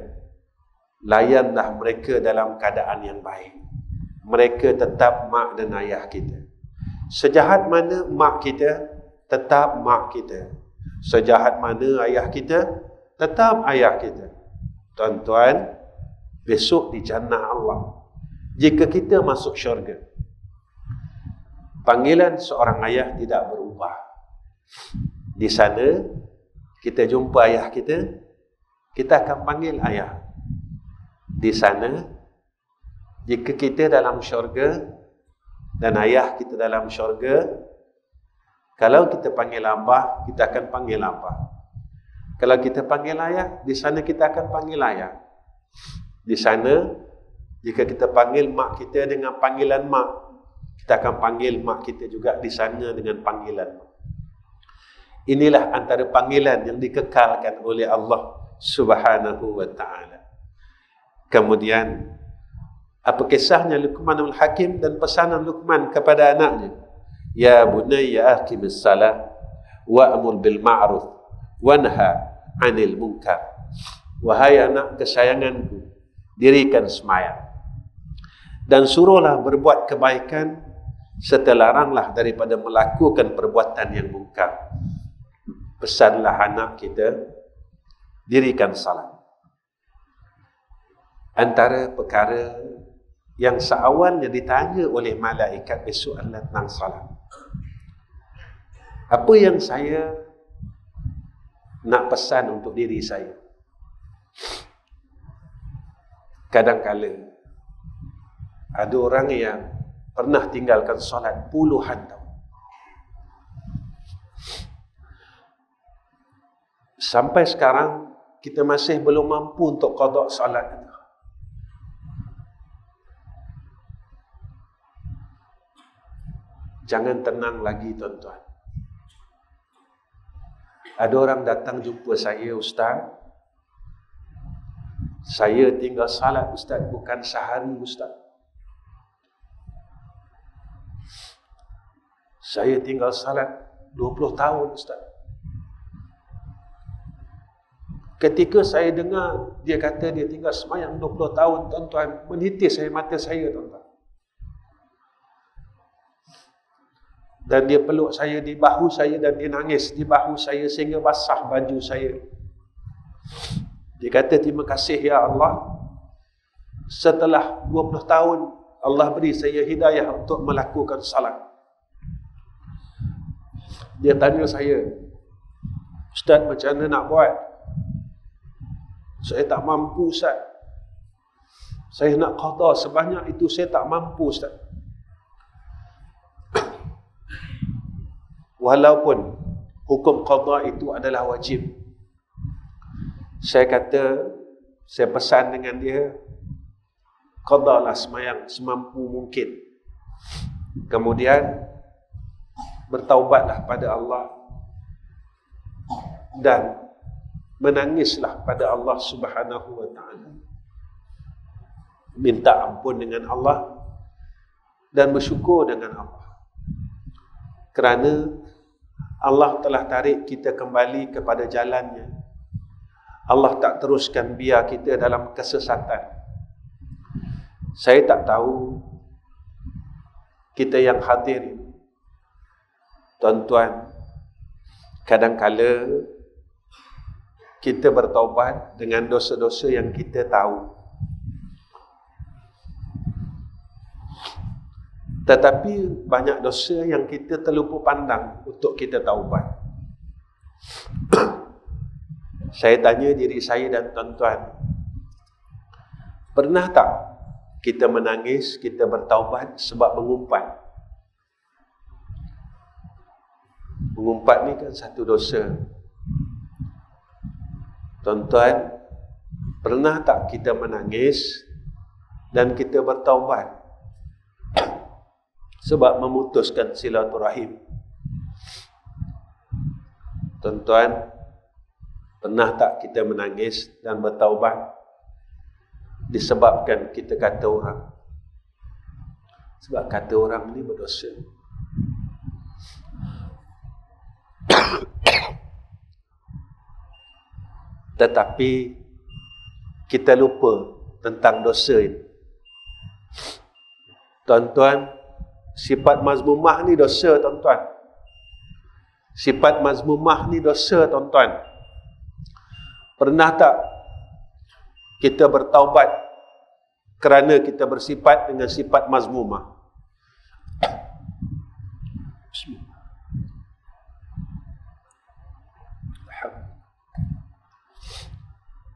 layanlah mereka dalam keadaan yang baik. Mereka tetap mak dan ayah kita. Sejahat mana mak kita, tetap mak kita. Sejahat mana ayah kita, tetap ayah kita. Tuan-tuan, besok di jannah Allah, jika kita masuk syurga, panggilan seorang ayah tidak berubah. Di sana kita jumpa ayah kita, kita akan panggil ayah. Di sana, jika kita dalam syurga dan ayah kita dalam syurga, kalau kita panggil abah, kita akan panggil abah. Kalau kita panggil ayah, di sana kita akan panggil ayah. Di sana, jika kita panggil mak kita dengan panggilan mak, kita akan panggil mak kita juga di sana dengan panggilan mak. Inilah antara panggilan yang dikekalkan oleh Allah Subhanahu wa ta'ala. Kemudian, apa kisahnya Luqmanul Hakim dan pesanan Luqman kepada anaknya? Ya bunayya aqimis salah wa'mur bil ma'ruf wanha 'anil munkar. Wahai anak kesayanganku, dirikan sembahyang dan suruhlah berbuat kebaikan serta laranglah daripada melakukan perbuatan yang mungkar. Pesanlah anak kita, dirikan salat. Antara perkara yang seawalnya ditanya oleh malaikat besok adalah tentang salat. Apa yang saya nak pesan untuk diri saya? Kadang-kala ada orang yang pernah tinggalkan solat puluhan tahun, sampai sekarang kita masih belum mampu untuk qada solat itu. Jangan tenang lagi, tuan-tuan. Ada orang datang jumpa saya, Ustaz, saya tinggal salat, Ustaz, bukan sehari, Ustaz. Saya tinggal salat 20 tahun, Ustaz. Ketika saya dengar dia kata dia tinggal sembahyang 20 tahun, tuan-tuan, menitis saya mata saya, tuan-tuan. Dan dia peluk saya di bahu saya dan dia nangis di bahu saya sehingga basah baju saya. Dia kata, terima kasih ya Allah, setelah 20 tahun Allah beri saya hidayah untuk melakukan salat. Dia tanya saya, Ustaz, macam mana nak buat? Saya tak mampu, Ustaz. Saya nak qada sebanyak itu, saya tak mampu, Ustaz. Walaupun hukum qada itu adalah wajib, saya kata, saya pesan dengan dia, qadalah sembahyang semampu mungkin. Kemudian bertaubatlah pada Allah dan menangislah pada Allah Subhanahu wa ta'ala. Minta ampun dengan Allah dan bersyukur dengan Allah. Kerana Allah telah tarik kita kembali kepada jalannya. Allah tak teruskan biar kita dalam kesesatan. Saya tak tahu kita yang hadir, tuan-tuan, kadang-kala kita bertaubat dengan dosa-dosa yang kita tahu, tetapi banyak dosa yang kita terlupa pandang untuk kita taubat. Saya tanya diri saya dan tuan-tuan, pernah tak kita menangis, kita bertaubat sebab mengumpat? Mengumpat ni kan satu dosa. Tuan-tuan, pernah tak kita menangis dan kita bertaubat sebab memutuskan silaturahim? Tuan-tuan, pernah tak kita menangis dan bertaubat disebabkan kita kata orang? Sebab kata orang ni berdosa. Tetapi kita lupa tentang dosa ini. Tuan-tuan, sifat mazmumah ni dosa, tuan-tuan. Sifat mazmumah ni dosa, tuan-tuan. Pernah tak kita bertaubat kerana kita bersifat dengan sifat mazmumah?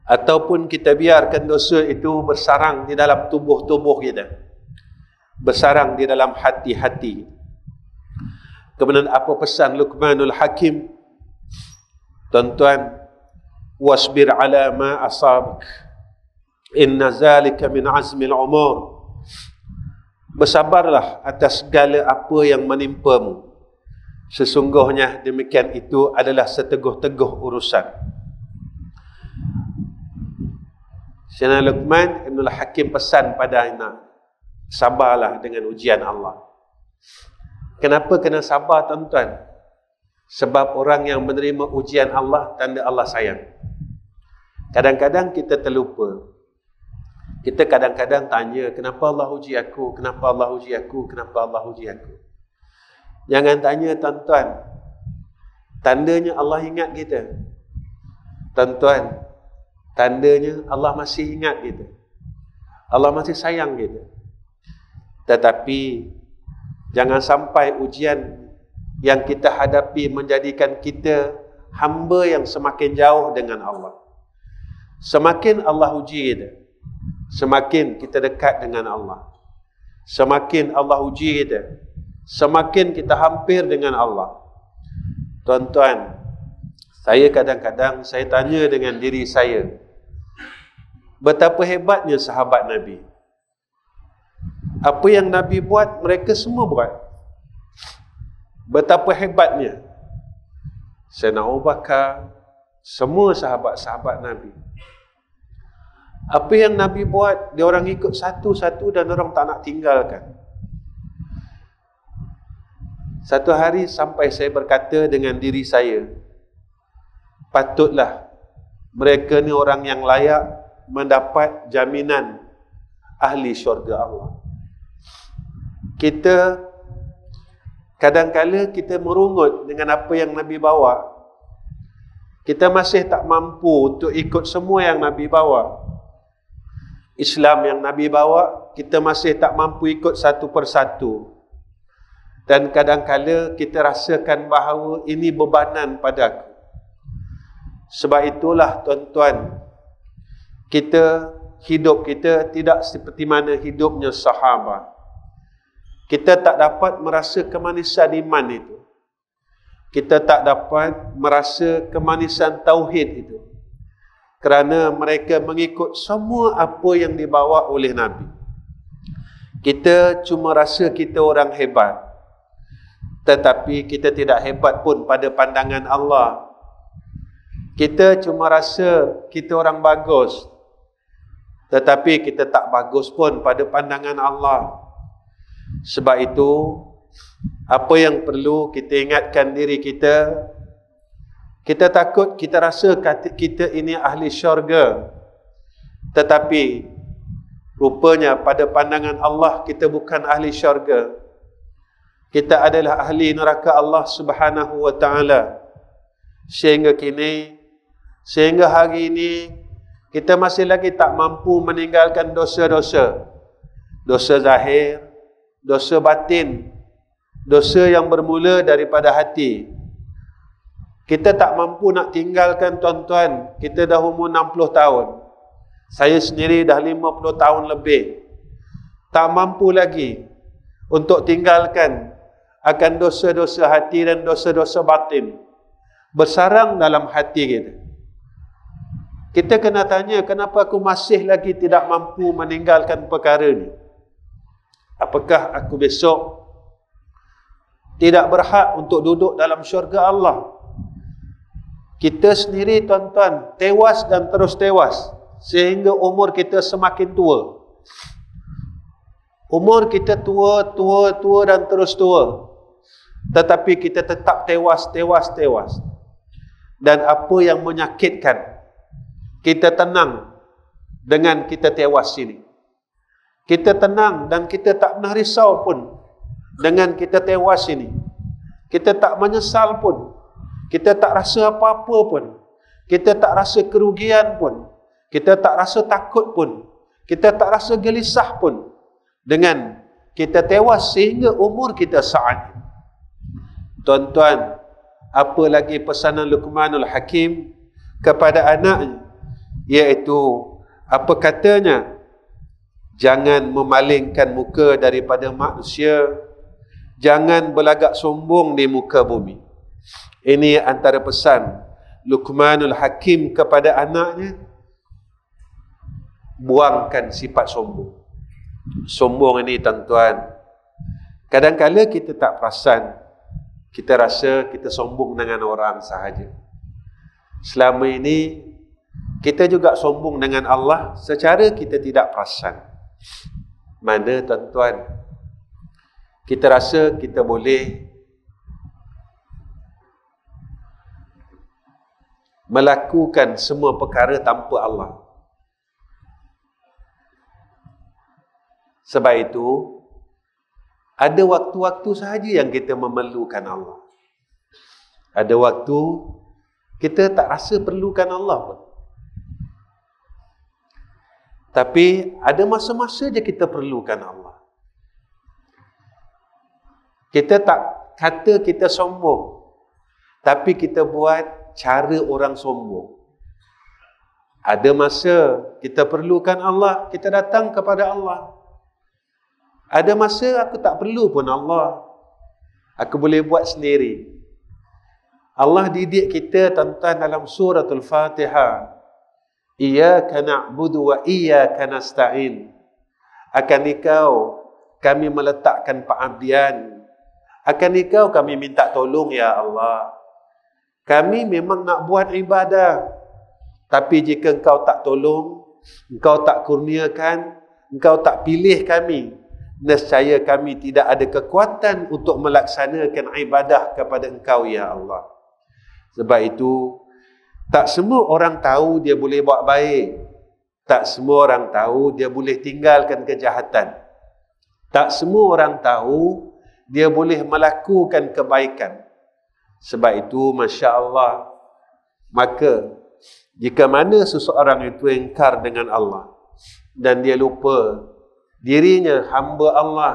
Ataupun kita biarkan dosa itu bersarang di dalam tubuh-tubuh kita, bersarang di dalam hati-hati. Kemudian apa pesan Luqmanul Hakim? Tuan-tuan, wasbir ala ma asabak, inna zalika min azmil umur. Bersabarlah atas segala apa yang menimpamu, sesungguhnya demikian itu adalah seteguh-teguh urusan. Sayyidina Luqman Ibn Hakim pesan pada anak, sabarlah dengan ujian Allah. Kenapa kena sabar, tuan-tuan? Sebab orang yang menerima ujian Allah, tanda Allah sayang. Kadang-kadang kita terlupa. Kita kadang-kadang tanya, kenapa Allah uji aku? Kenapa Allah uji aku? Kenapa Allah uji aku? Jangan tanya, tuan-tuan. Tandanya Allah ingat kita. Tuan-tuan, tandanya Allah masih ingat kita. Allah masih sayang kita. Tetapi jangan sampai ujian yang kita hadapi menjadikan kita hamba yang semakin jauh dengan Allah. Semakin Allah uji kita, semakin kita dekat dengan Allah. Semakin Allah uji kita, semakin kita hampir dengan Allah. Tuan-tuan, saya kadang-kadang saya tanya dengan diri saya, betapa hebatnya sahabat Nabi. Apa yang Nabi buat, mereka semua buat. Betapa hebatnya Sayyidina Abu Bakar, semua sahabat-sahabat Nabi. Apa yang Nabi buat, dia orang ikut satu-satu dan orang tak nak tinggalkan. Satu hari sampai saya berkata dengan diri saya, patutlah mereka ni orang yang layak mendapat jaminan ahli syurga Allah. Kita kadang-kala kita merungut dengan apa yang Nabi bawa. Kita masih tak mampu untuk ikut semua yang Nabi bawa. Islam yang Nabi bawa, kita masih tak mampu ikut satu persatu. Dan kadang-kala kita rasakan bahawa ini bebanan padaku. Sebab itulah, tuan-tuan, hidup kita tidak seperti mana hidupnya sahabat. Kita tak dapat merasa kemanisan iman itu. Kita tak dapat merasa kemanisan tauhid itu. Kerana mereka mengikut semua apa yang dibawa oleh Nabi. Kita cuma rasa kita orang hebat. Tetapi kita tidak hebat pun pada pandangan Allah. Kita cuma rasa kita orang bagus. Tetapi kita tak bagus pun pada pandangan Allah. Sebab itu, apa yang perlu kita ingatkan diri kita, kita takut, kita rasa kita ini ahli syurga. Tetapi Rupanya pada pandangan Allah kita bukan ahli syurga. Kita adalah ahli neraka Allah Subhanahu wa taala. Sehingga hari ini kita masih lagi tak mampu meninggalkan dosa-dosa. Dosa zahir, dosa batin, dosa yang bermula daripada hati. Kita tak mampu nak tinggalkan, tuan-tuan. Kita dah umur 60 tahun. Saya sendiri dah 50 tahun lebih. Tak mampu lagi untuk tinggalkan akan dosa-dosa hati dan dosa-dosa batin. Bersarang dalam hati kita. Kita kena tanya, kenapa aku masih lagi tidak mampu meninggalkan perkara ni? Apakah aku besok tidak berhak untuk duduk dalam syurga Allah? Kita sendiri, tuan-tuan, tewas dan terus tewas sehingga umur kita semakin tua. Umur kita tua dan terus tua. Tetapi kita tetap tewas. Dan apa yang menyakitkan, kita tenang dengan kita tewas ini. Kita tenang dan kita tak pernah risau pun dengan kita tewas ini. Kita tak menyesal pun. Kita tak rasa apa-apa pun. Kita tak rasa kerugian pun. Kita tak rasa takut pun. Kita tak rasa gelisah pun dengan kita tewas sehingga umur kita saat. Tuan-tuan, apa lagi pesanan Luqmanul Hakim kepada anaknya, iaitu apa katanya? Jangan memalingkan muka daripada manusia, jangan berlagak sombong di muka bumi. Ini antara pesan Luqmanul Hakim kepada anaknya. Buangkan sifat sombong. Sombong ini, tuan-tuan, kadang-kadang kita tak perasan. Kita rasa kita sombong dengan orang sahaja. Selama ini kita juga sombong dengan Allah secara kita tidak perasan. Mana, tuan-tuan, kita rasa kita boleh melakukan semua perkara tanpa Allah. Sebab itu, ada waktu-waktu sahaja yang kita memerlukan Allah. Ada waktu kita tak rasa perlukan Allah pun. Tapi ada masa-masa je kita perlukan Allah. Kita tak kata kita sombong, tapi kita buat cara orang sombong. Ada masa kita perlukan Allah, kita datang kepada Allah. Ada masa aku tak perlu pun Allah, aku boleh buat sendiri. Allah didik kita, tuan-tuan, dalam suratul Fatihah. Iyyaka na'budu wa iyyaka nasta'in. Akan Engkau kami meletakkan pengabdian. Akan Engkau kami minta tolong, ya Allah. Kami memang nak buat ibadah, tapi jika Engkau tak tolong, Engkau tak kurniakan, Engkau tak pilih kami, nescaya kami tidak ada kekuatan untuk melaksanakan ibadah kepada Engkau, ya Allah. Sebab itu, tak semua orang tahu dia boleh buat baik. Tak semua orang tahu dia boleh tinggalkan kejahatan. Tak semua orang tahu dia boleh melakukan kebaikan. Sebab itu, Masya Allah, maka jika mana seseorang itu ingkar dengan Allah dan dia lupa dirinya hamba Allah,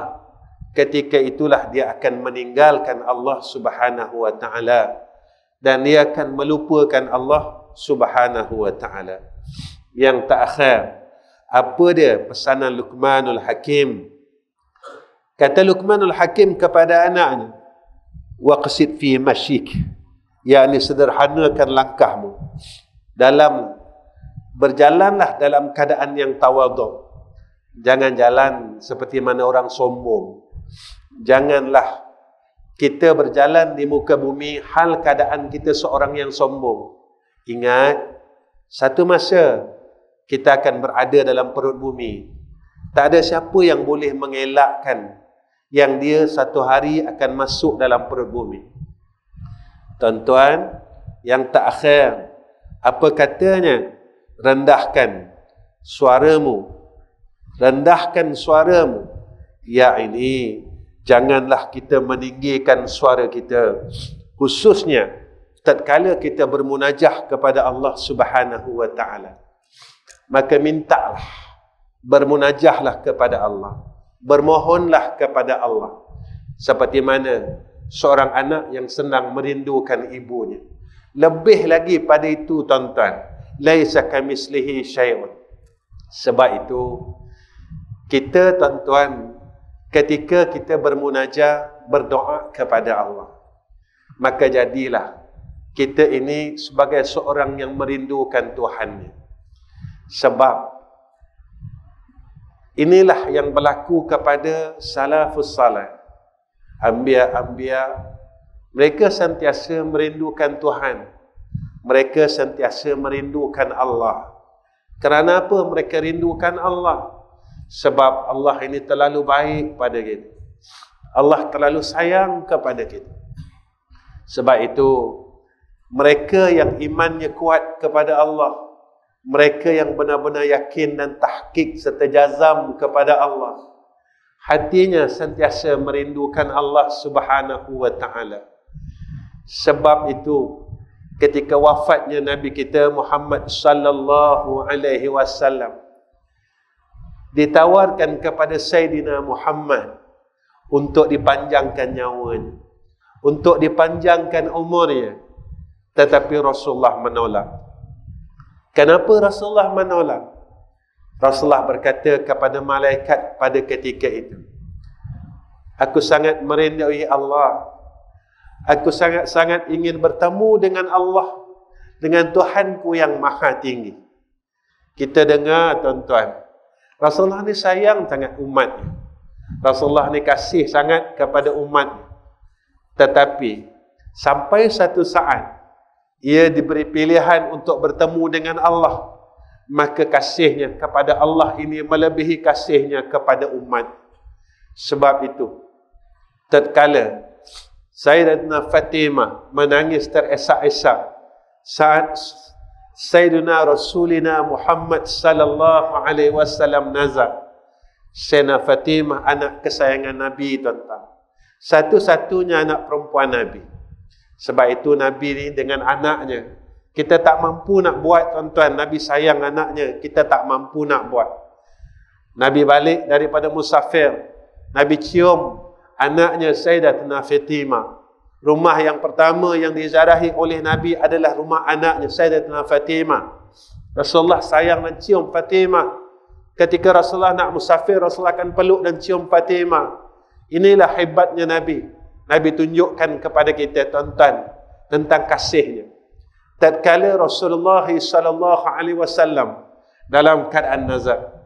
ketika itulah dia akan meninggalkan Allah Subhanahu wa ta'ala dan dia akan melupakan Allah Subhanahu wa ta'ala. Yang terakhir, apa dia pesanan Luqmanul Hakim? Kata Luqmanul Hakim kepada anaknya, waqsid fi masyik, yakni sederhanakan langkahmu. Berjalanlah dalam keadaan yang tawaduk. Jangan jalan seperti mana orang sombong. Janganlah kita berjalan di muka bumi hal keadaan kita seorang yang sombong. Ingat, satu masa kita akan berada dalam perut bumi. Tak ada siapa yang boleh mengelakkan yang dia satu hari akan masuk dalam perut bumi. Tuan-tuan, yang terakhir, apa katanya? Rendahkan suaramu rendahkan suaramu. Ya ini, janganlah kita meninggikan suara kita, khususnya tatkala kita bermunajah kepada Allah Subhanahu wa taala. Maka mintalah, bermunajahlah kepada Allah, bermohonlah kepada Allah, seperti mana seorang anak yang senang merindukan ibunya. Lebih lagi pada itu tuan-tuan, laisa kamislihi syai'un. Sebab itu kita tuan-tuan, ketika kita bermunajah, berdoa kepada Allah, maka jadilah kita ini sebagai seorang yang merindukan Tuhannya. Sebab inilah yang berlaku kepada salafus salih, anbiya-anbiya. Mereka sentiasa merindukan Tuhan, mereka sentiasa merindukan Allah. Kerana apa mereka rindukan Allah? Sebab Allah ini terlalu baik pada kita, Allah terlalu sayang kepada kita. Sebab itu mereka yang imannya kuat kepada Allah, mereka yang benar-benar yakin dan tahqiq serta jazam kepada Allah, hatinya sentiasa merindukan Allah Subhanahu wa taala. Sebab itu ketika wafatnya Nabi kita Muhammad sallallahu alaihi wasallam, ditawarkan kepada Sayyidina Muhammad untuk dipanjangkan nyawanya, untuk dipanjangkan umurnya, tetapi Rasulullah menolak. Kenapa Rasulullah menolak? Rasulullah berkata kepada malaikat pada ketika itu, aku sangat merindui Allah, aku sangat-sangat ingin bertemu dengan Allah, dengan Tuhanku yang maha tinggi. Kita dengar tuan-tuan, Rasulullah ni sayang sangat umatnya, Rasulullah ni kasih sangat kepada umatnya. Tetapi sampai satu saat ia diberi pilihan untuk bertemu dengan Allah, maka kasihnya kepada Allah ini melebihi kasihnya kepada umat. Sebab itu tatkala Sayyidatina Fatimah menangis teresak-esak saat Sayyidina Rasulina Muhammad sallallahu alaihi wasallam nazar. Sayyidina Fatimah anak kesayangan Nabi tuan-tuan, satu-satunya anak perempuan Nabi. Sebab itu Nabi ni dengan anaknya, kita tak mampu nak buat tuan-tuan. Nabi sayang anaknya, kita tak mampu nak buat. Nabi balik daripada musafir, Nabi cium anaknya Sayyidatina Fatimah. Rumah yang pertama yang diziarahi oleh Nabi adalah rumah anaknya Sayyidatina Fatimah. Rasulullah sayang dan cium Fatimah. Ketika Rasulullah nak musafir, Rasulullah akan peluk dan cium Fatimah. Inilah hebatnya Nabi. Nabi tunjukkan kepada kita tuan-tuan tentang kasihnya. Tatkala Rasulullah sallallahu alaihi wasallam dalam keadaan nazar,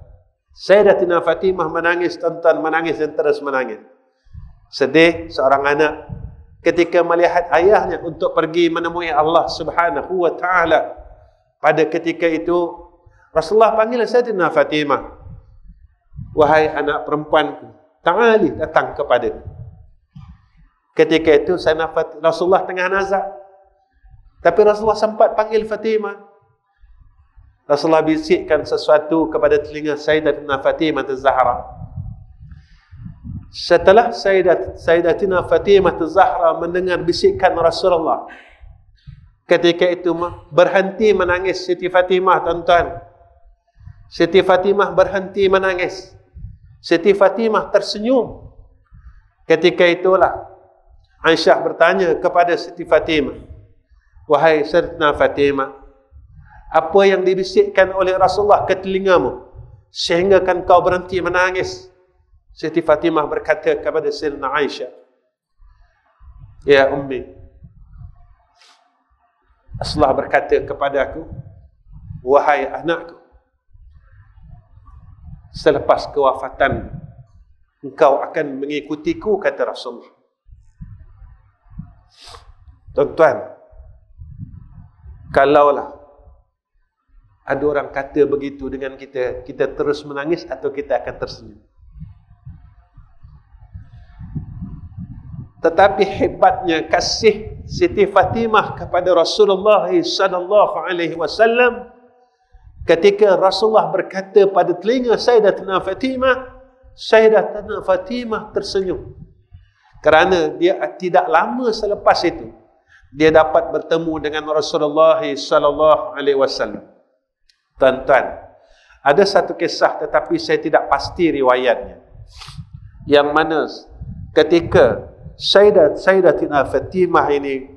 Sayyidatina Fatimah menangis tuan-tuan, menangis dan terus menangis. Sedih seorang anak ketika melihat ayahnya untuk pergi menemui Allah Subhanahu wa taala. Pada ketika itu Rasulullah panggil Sayyidatina Fatimah, wahai anak perempuanku, ta'ali, datang kepadaku. Ketika itu Rasulullah tengah nazar, tapi Rasulullah sempat panggil Fatimah. Rasulullah bisikkan sesuatu kepada telinga Sayyidatina Fatimah Az-Zahra. Setelah Sayyidatina Fatimah Az-Zahra mendengar bisikan Rasulullah, ketika itu berhenti menangis Siti Fatimah tuan-tuan. Siti Fatimah berhenti menangis. Siti Fatimah tersenyum. Ketika itulah Aisyah bertanya kepada Siti Fatimah, wahai Sayyidatina Fatimah, apa yang dibisikkan oleh Rasulullah ke telingamu sehingga kan kau berhenti menangis? Siti Fatimah berkata kepada Sayyidatina Aisyah, ya Ummi, Rasulullah berkata kepada aku, wahai anakku, selepas kewafatan engkau akan mengikutiku, kata Rasulullah. Tuan-tuan, kalaulah ada orang kata begitu dengan kita, kita terus menangis atau kita akan tersenyum? Tetapi hebatnya kasih Siti Fatimah kepada Rasulullah sallallahu alaihi wasallam, ketika Rasulullah berkata pada telinga Sayyidatina Fatimah tersenyum. Kerana dia tidak lama selepas itu dia dapat bertemu dengan Rasulullah sallallahu alaihi wasallam. Tuan-tuan, ada satu kisah tetapi saya tidak pasti riwayatnya, yang mana ketika Sayyidatina Fatimah ini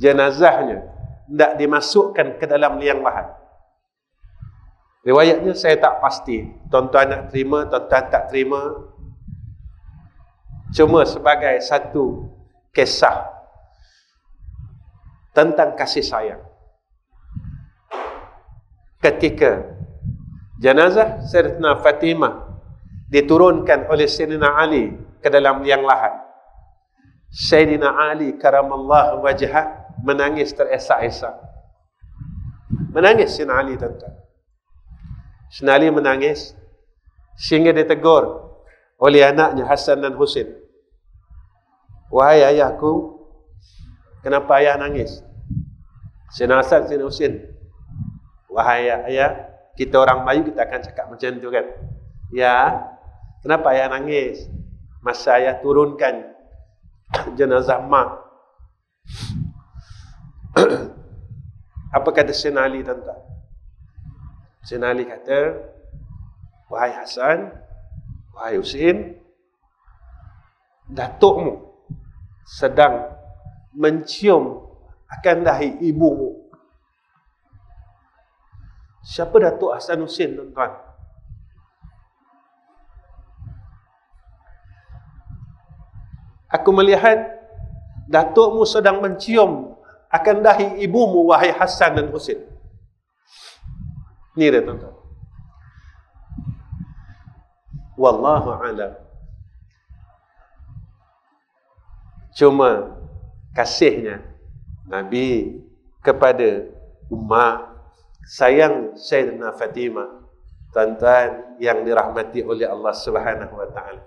jenazahnya tidak dimasukkan ke dalam liang lahat. Riwayatnya saya tak pasti. Tuan-tuan nak terima, tuan-tuan tak terima. Cuma sebagai satu kisah tentang kasih sayang. Ketika jenazah Sayyidatina Fatimah diturunkan oleh Sayyidina Ali ke dalam liang lahat, Sayyidina Ali karamallahu wajhah menangis teresak-esak. Menangis Sayyidina Ali, tuan-tuan. Sayyidina Ali menangis sehingga ditegur oleh anaknya Hasan dan Husain. Wahai ayahku, kenapa ayah nangis? Sayyidina Hasan, Sayyidina Husain, wahai ayah, kita orang Melayu kita akan cakap macam tu kan. Ya, kenapa ayah nangis masa ayah turunkan jenazah mak? Apa kata Sayyidina Ali, tuan-tuan? Sayyidina Ali kata, wahai Hasan, wahai Husain, datukmu sedang mencium akan dahi ibumu. Siapa Datuk Hasan Husain, tuan-tuan? Aku melihat datukmu sedang mencium akan dahi ibumu, wahai Hasan dan Husain. Ni dia, tuan-tuan. Wallahu a'lam. Cuma kasihnya Nabi kepada ummah, sayang Sayyidina Fatimah, tuan-tuan yang dirahmati oleh Allah Subhanahu wa taala.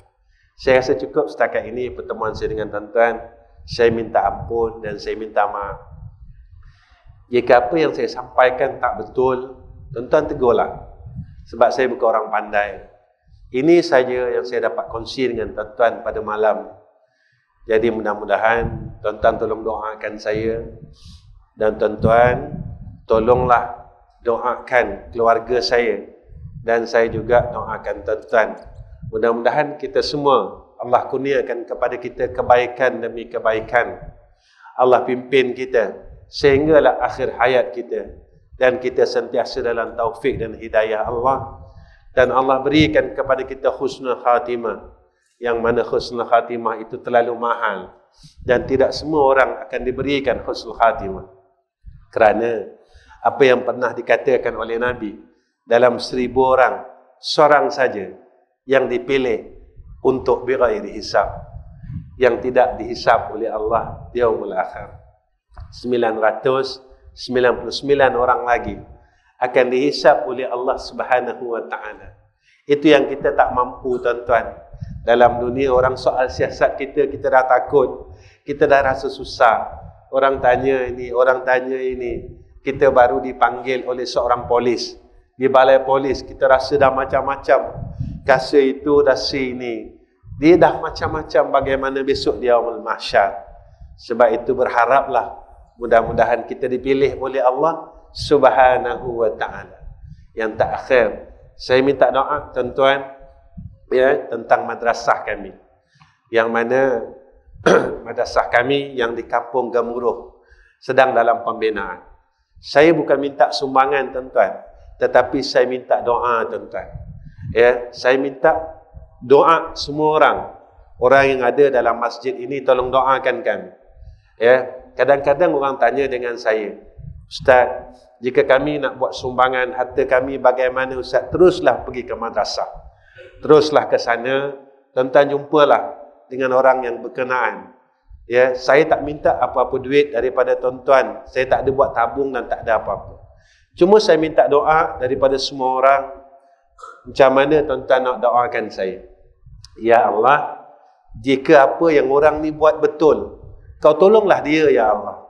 Saya rasa cukup setakat ini pertemuan saya dengan tuan-tuan. Saya minta ampun dan saya minta maaf. Jika apa yang saya sampaikan tak betul, tuan-tuan tegurlah. Sebab saya bukan orang pandai. Ini saja yang saya dapat kongsi dengan tuan-tuan pada malam. Jadi mudah-mudahan tuan-tuan tolong doakan saya, dan tuan-tuan tolonglah doakan keluarga saya, dan saya juga doakan tuan-tuan. Mudah-mudahan kita semua Allah kurniakan kepada kita kebaikan demi kebaikan. Allah pimpin kita sehinggalah akhir hayat kita, dan kita sentiasa dalam taufik dan hidayah Allah, dan Allah berikan kepada kita husnul khatimah, yang mana husnul khatimah itu terlalu mahal dan tidak semua orang akan diberikan husnul khatimah. Kerana apa yang pernah dikatakan oleh Nabi, dalam 1000 orang seorang saja yang dipilih untuk bighairi hisab, yang tidak dihisab oleh Allah di yaumul akhir. 999 orang lagi akan dihisab oleh Allah Subhanahu wa taala. Itu yang kita tak mampu, tuan-tuan. Dalam dunia orang soal siasat kita dah takut, kita dah rasa susah. Orang tanya ini, orang tanya ini. Kita baru dipanggil oleh seorang polis di balai polis, kita rasa dah macam-macam. Rasa itu, rasa ini. Dia dah macam-macam bagaimana besok di yaumul mahsyar. Sebab itu berharaplah mudah-mudahan kita dipilih oleh Allah Subhanahu wa taala. Yang tak akhir, saya minta doa tuan-tuan ya, tentang madrasah kami, yang mana madrasah kami yang di Kampung Gemuruh sedang dalam pembinaan. Saya bukan minta sumbangan, tuan-tuan, tetapi saya minta doa, tuan-tuan. Ya, saya minta doa semua orang yang ada dalam masjid ini, tolong doakan kami. Ya, kadang-kadang orang tanya dengan saya, Ustaz, jika kami nak buat sumbangan harta kami bagaimana Ustaz? Teruslah pergi ke madrasah. Teruslah ke sana, tuan-tuan jumpalah dengan orang yang berkenaan. Ya, saya tak minta apa-apa duit daripada tuan-tuan. Saya tak ada buat tabung dan tak ada apa-apa. Cuma saya minta doa daripada semua orang. Macam mana tuan-tuan nak doakan saya? Ya Allah, jika apa yang orang ni buat betul, Kau tolonglah dia, ya Allah.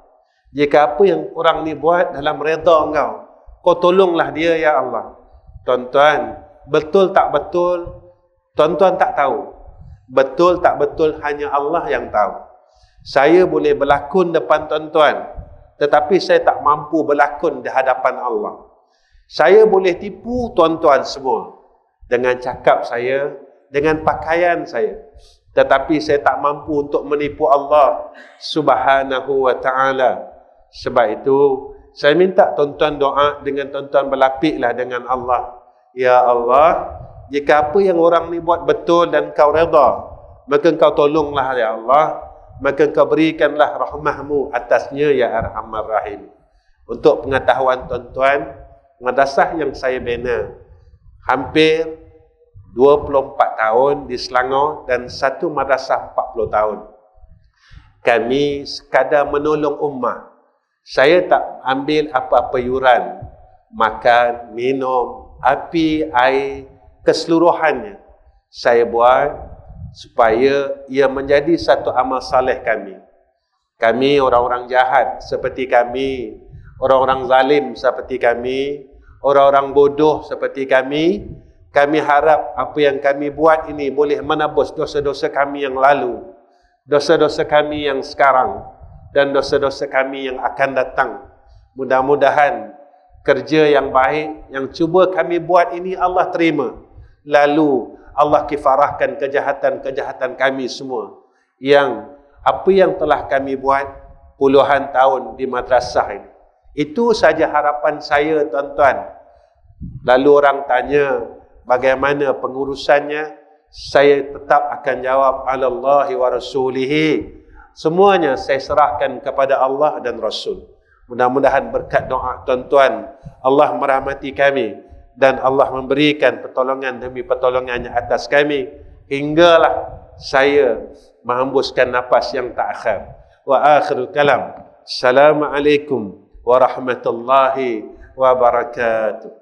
Jika apa yang orang ni buat dalam redha Engkau, kau tolonglah dia ya Allah. Tuan-tuan, betul tak betul? Tuan-tuan tak tahu. Betul tak betul hanya Allah yang tahu. Saya boleh berlakon depan tuan-tuan, tetapi saya tak mampu berlakon di hadapan Allah. Saya boleh tipu tuan-tuan semua dengan cakap saya, dengan pakaian saya, tetapi saya tak mampu untuk menipu Allah Subhanahu wa ta'ala. Sebab itu saya minta tuan-tuan doa dengan tuan-tuan berlapiklah dengan Allah. Ya Allah, jika apa yang orang ni buat betul dan kau redha, maka kau tolonglah ya Allah, maka kau berikanlah rahmahmu atasnya ya Arhamar Rahim. Untuk pengetahuan tuan-tuan, madrasah yang saya bina hampir 24 tahun di Selangor dan satu madrasah 40 tahun. Kami sekadar menolong ummah. Saya tak ambil apa-apa yuran, makan, minum, api, air, keseluruhannya. Saya buat supaya ia menjadi satu amal saleh kami. Kami orang-orang jahat seperti kami, orang-orang zalim seperti kami, orang-orang bodoh seperti kami harap apa yang kami buat ini boleh menebus dosa-dosa kami yang lalu, dosa-dosa kami yang sekarang, dan dosa-dosa kami yang akan datang. Mudah-mudahan kerja yang baik yang cuba kami buat ini Allah terima. Lalu Allah kifarahkan kejahatan-kejahatan kami semua. Yang apa yang telah kami buat puluhan tahun di madrasah ini. Itu saja harapan saya tuan-tuan. Lalu orang tanya bagaimana pengurusannya, saya tetap akan jawab alallahi wa rasulihi. Semuanya saya serahkan kepada Allah dan Rasul. Mudah-mudahan berkat doa tuan-tuan, Allah merahmati kami dan Allah memberikan pertolongan demi pertolongannya atas kami hinggalah saya menghembuskan nafas yang tak akhir. Wa akhirul kalam. Assalamualaikum warahmatullahi wabarakatuh.